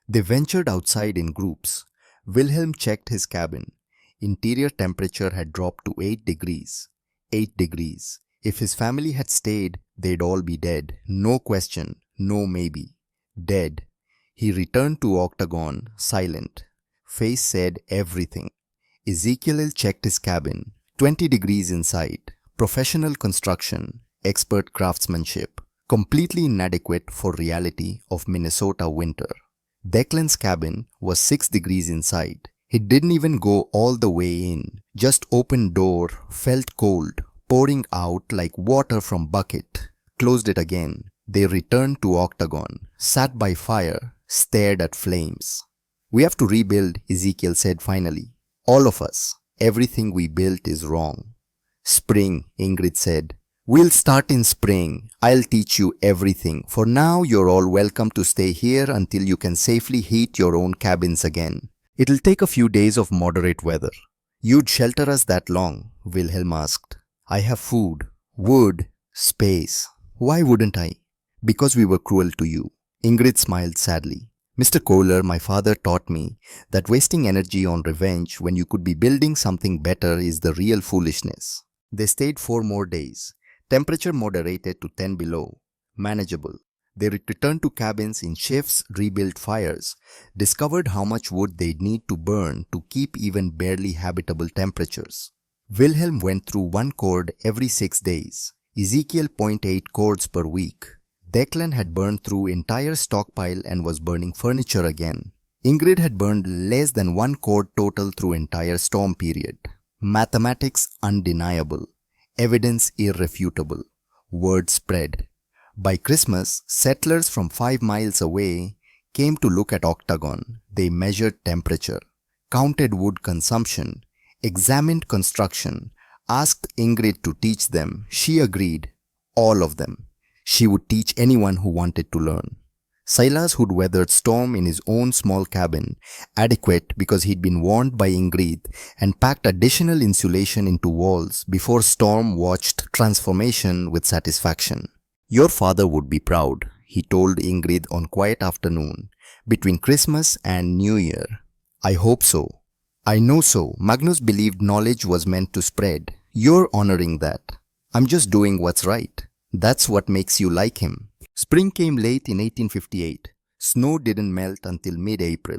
They ventured outside in groups. Wilhelm checked his cabin. Interior temperature had dropped to 8 degrees. 8 degrees. If his family had stayed, they'd all be dead. No question, no maybe. Dead. He returned to Octagon, silent. Face said everything. Ezekiel checked his cabin. 20 degrees inside. Professional construction. Expert craftsmanship. Completely inadequate for reality of Minnesota winter. Declan's cabin was 6 degrees inside. He didn't even go all the way in. Just opened door, felt cold, pouring out like water from bucket. Closed it again. They returned to Octagon, sat by fire, stared at flames. We have to rebuild, Ezekiel said finally. All of us. Everything we built is wrong. Spring, Ingrid said. We'll start in spring. I'll teach you everything. For now, you're all welcome to stay here until you can safely heat your own cabins again. It'll take a few days of moderate weather. You'd shelter us that long? Wilhelm asked. I have food, wood, space. Why wouldn't I? Because we were cruel to you. Ingrid smiled sadly. Mr. Kohler, my father taught me that wasting energy on revenge when you could be building something better is the real foolishness. They stayed 4 more days. Temperature moderated to 10 below. Manageable. They returned to cabins in shifts, rebuilt fires, discovered how much wood they'd need to burn to keep even barely habitable temperatures. Wilhelm went through 1 cord every 6 days. Ezekiel 0.8 cords per week. Declan had burned through entire stockpile and was burning furniture again. Ingrid had burned less than 1 cord total through entire storm period. Mathematics undeniable. Evidence irrefutable. Word spread. By Christmas, settlers from 5 miles away came to look at Octagon. They measured temperature, counted wood consumption, examined construction, asked Ingrid to teach them. She agreed. All of them. She would teach anyone who wanted to learn. Silas, who'd weathered storm in his own small cabin, adequate because he'd been warned by Ingrid and packed additional insulation into walls before storm, watched transformation with satisfaction. Your father would be proud, he told Ingrid on quiet afternoon, between Christmas and New Year. I hope so. I know so. Magnus believed knowledge was meant to spread. You're honoring that. I'm just doing what's right. That's what makes you like him. Spring came late in 1858. Snow didn't melt until mid-April.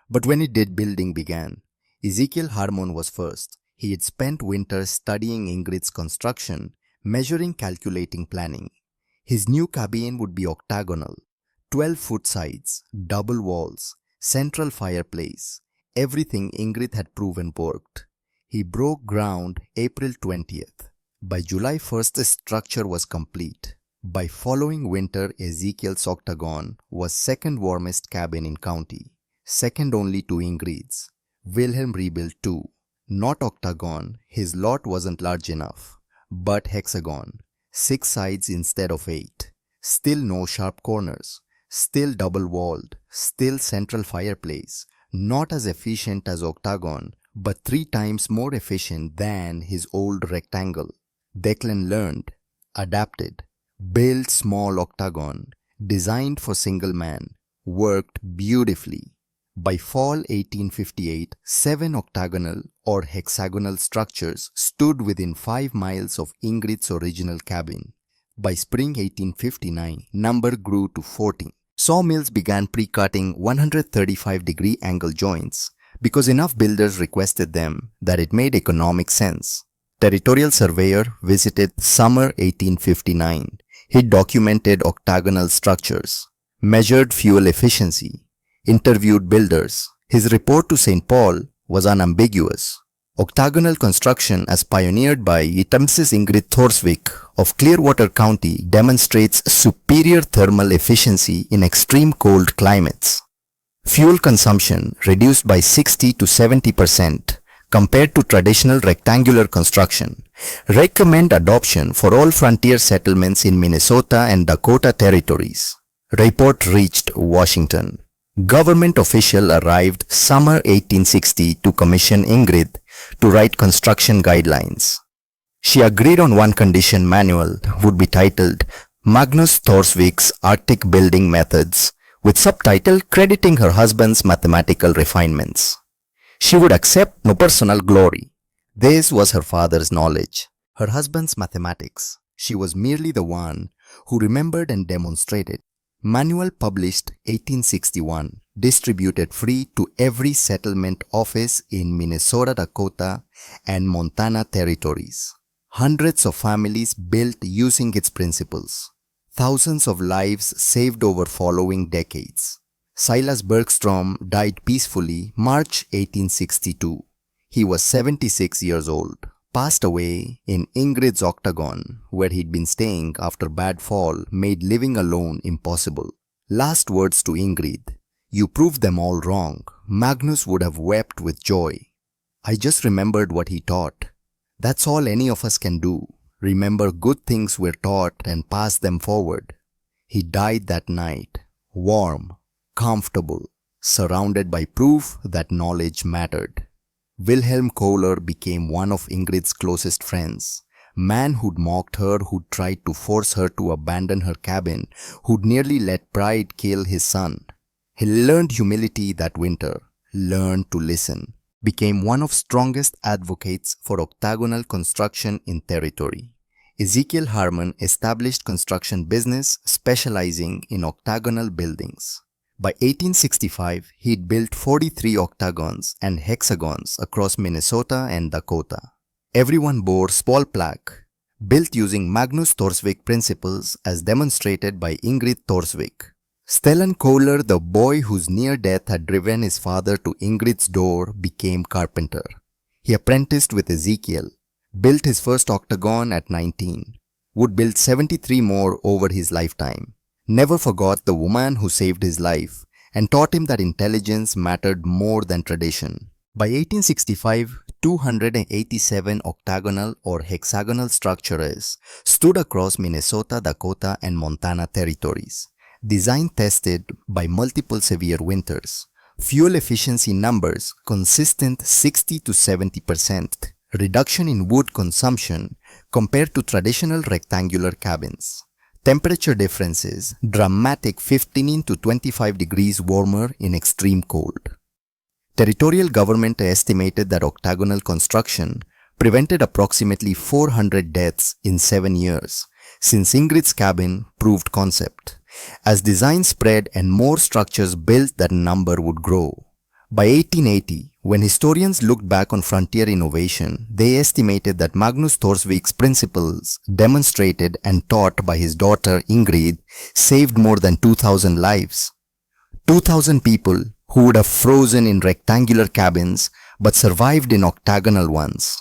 But when it did, building began. Ezekiel Harmon was first. He had spent winters studying Ingrid's construction, measuring, calculating, planning. His new cabin would be octagonal, 12-foot sides, double walls, central fireplace. Everything Ingrid had proven worked. He broke ground April 20th. By July 1st, the structure was complete. By following winter, Ezekiel's Octagon was second warmest cabin in county, second only to Ingrid's. Wilhelm rebuilt 2. Not octagon, his lot wasn't large enough, but hexagon, 6 sides instead of 8. Still no sharp corners, still double-walled, still central fireplace, not as efficient as octagon, but 3 times more efficient than his old rectangle. Declan learned, adapted, built small octagon, designed for single man, worked beautifully. By fall 1858, 7 octagonal or hexagonal structures stood within 5 miles of Ingrid's original cabin. By spring 1859, number grew to 40. Sawmills began pre-cutting 135-degree angle joints because enough builders requested them that it made economic sense. Territorial surveyor visited summer 1859. He documented octagonal structures, measured fuel efficiency, interviewed builders. His report to St. Paul was unambiguous. Octagonal construction as pioneered by Mrs. Ingrid Thorsvik of Clearwater County demonstrates superior thermal efficiency in extreme cold climates. Fuel consumption reduced by 60 to 70% compared to traditional rectangular construction. Recommend adoption for all frontier settlements in Minnesota and Dakota territories. Report reached Washington. Government official arrived summer 1860 to commission Ingrid to write construction guidelines. She agreed on one condition: manual would be titled Magnus Thorsvik's Arctic Building Methods, with subtitle crediting her husband's mathematical refinements. She would accept no personal glory. This was her father's knowledge, her husband's mathematics. She was merely the one who remembered and demonstrated. Manual published 1861, distributed free to every settlement office in Minnesota, Dakota, and Montana territories. Hundreds of families built using its principles. Thousands of lives saved over following decades. Silas Bergstrom died peacefully March 1862. He was 76 years old. Passed away in Ingrid's Octagon, where he'd been staying after bad fall made living alone impossible. Last words to Ingrid. You proved them all wrong. Magnus would have wept with joy. I just remembered what he taught. That's all any of us can do. Remember good things we're taught and pass them forward. He died that night, warm, comfortable, surrounded by proof that knowledge mattered. Wilhelm Kohler became one of Ingrid's closest friends. Man who'd mocked her, who'd tried to force her to abandon her cabin, who'd nearly let pride kill his son. He learned humility that winter, learned to listen, became one of strongest advocates for octagonal construction in territory. Ezekiel Harmon established construction business specializing in octagonal buildings. By 1865, he'd built 43 octagons and hexagons across Minnesota and Dakota. Everyone bore small plaque, built using Magnus Torsvik principles as demonstrated by Ingrid Torsvik. Stellan Kohler, the boy whose near death had driven his father to Ingrid's door, became carpenter. He apprenticed with Ezekiel, built his first octagon at 19, would build 73 more over his lifetime. Never forgot the woman who saved his life and taught him that intelligence mattered more than tradition. By 1865, 287 octagonal or hexagonal structures stood across Minnesota, Dakota, and Montana territories. Design tested by multiple severe winters. Fuel efficiency numbers consistent 60 to 70%. Reduction in wood consumption compared to traditional rectangular cabins. Temperature differences dramatic 15 to 25 degrees warmer in extreme cold. Territorial government estimated that octagonal construction prevented approximately 400 deaths in 7 years, since Ingrid's cabin proved concept. As design spread and more structures built, that number would grow. By 1880, when historians looked back on frontier innovation, they estimated that Magnus Torsvik's principles, demonstrated and taught by his daughter Ingrid, saved more than 2,000 lives. 2,000 people who would have frozen in rectangular cabins but survived in octagonal ones.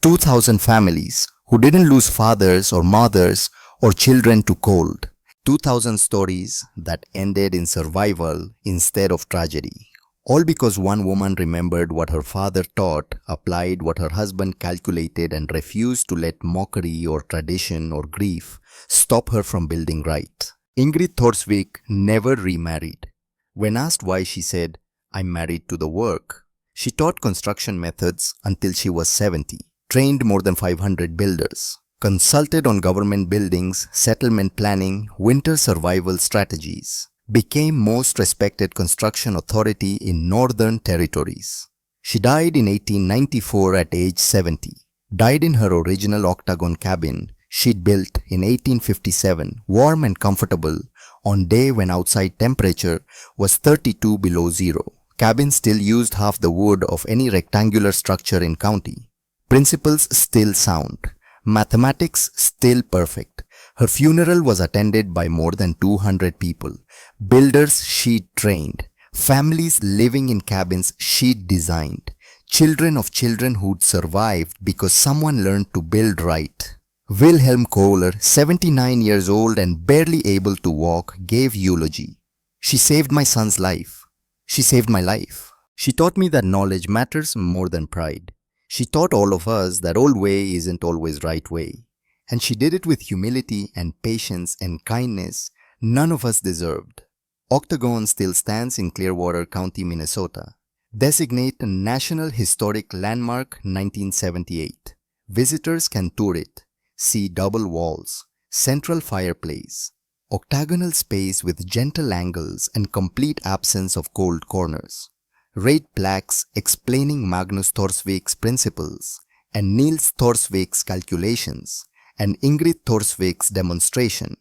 2,000 families who didn't lose fathers or mothers or children to cold. 2,000 stories that ended in survival instead of tragedy. All because one woman remembered what her father taught, applied what her husband calculated, and refused to let mockery or tradition or grief stop her from building right. Ingrid Torsvik never remarried. When asked why, she said, "I'm married to the work." She taught construction methods until she was 70, trained more than 500 builders, consulted on government buildings, settlement planning, winter survival strategies, became most respected construction authority in northern territories. She died in 1894 at age 70. Died in her original octagon cabin she'd built in 1857, warm and comfortable, on day when outside temperature was 32 below zero. Cabin still used half the wood of any rectangular structure in county. Principles still sound. Mathematics still perfect. Her funeral was attended by more than 200 people. Builders she trained. Families living in cabins she designed. Children of children who'd survived because someone learned to build right. Wilhelm Kohler, 79 years old and barely able to walk, gave eulogy. "She saved my son's life. She saved my life. She taught me that knowledge matters more than pride. She taught all of us that old way isn't always right way. And she did it with humility and patience and kindness none of us deserved." Octagon still stands in Clearwater County, Minnesota. Designate a National Historic Landmark 1978. Visitors can tour it. See double walls, central fireplace, octagonal space with gentle angles and complete absence of cold corners. read plaques explaining Magnus Thorsvik's principles and Niels Thorsvik's calculations and Ingrid Thorsvik's demonstration.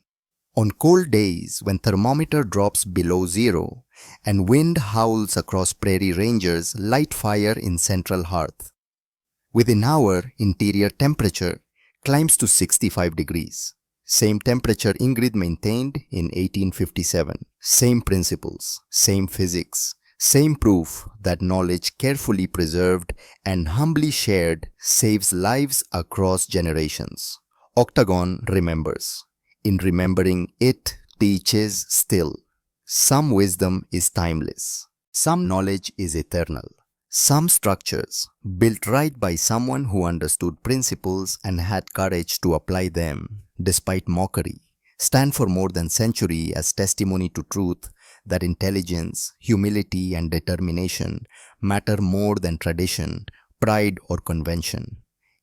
On cold days when thermometer drops below zero and wind howls across prairie ranges, light fire in central hearth. Within hour, interior temperature climbs to 65 degrees. Same temperature Ingrid maintained in 1857. Same principles, same physics, same proof that knowledge carefully preserved and humbly shared saves lives across generations. Octagon remembers. In remembering, it teaches still. Some wisdom is timeless. Some knowledge is eternal. Some structures, built right by someone who understood principles and had courage to apply them, despite mockery, stand for more than century as testimony to truth that intelligence, humility and determination matter more than tradition, pride or convention.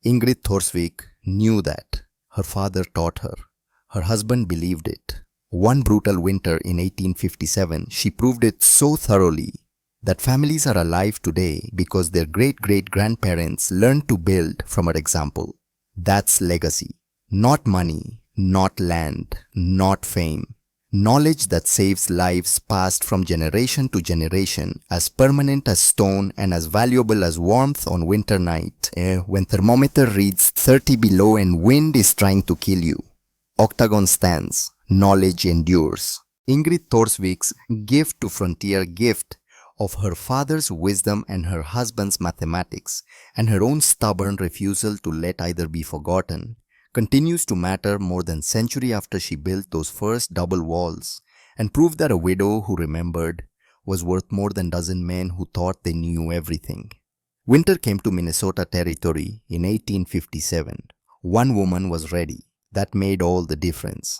Ingrid Thorsvik knew that. Her father taught her. Her husband believed it. One brutal winter in 1857, she proved it so thoroughly that families are alive today because their great-great-grandparents learned to build from her example. That's legacy. Not money, not land, not fame. Knowledge that saves lives passed from generation to generation, as permanent as stone and as valuable as warmth on winter night, when thermometer reads 30 below and wind is trying to kill you. Octagon stands. Knowledge endures. Ingrid Thorsvik's gift to frontier gift of her father's wisdom and her husband's mathematics and her own stubborn refusal to let either be forgotten continues to matter more than century after she built those first double walls and proved that a widow who remembered was worth more than dozen men who thought they knew everything. Winter came to Minnesota Territory in 1857. One woman was ready. That made all the difference.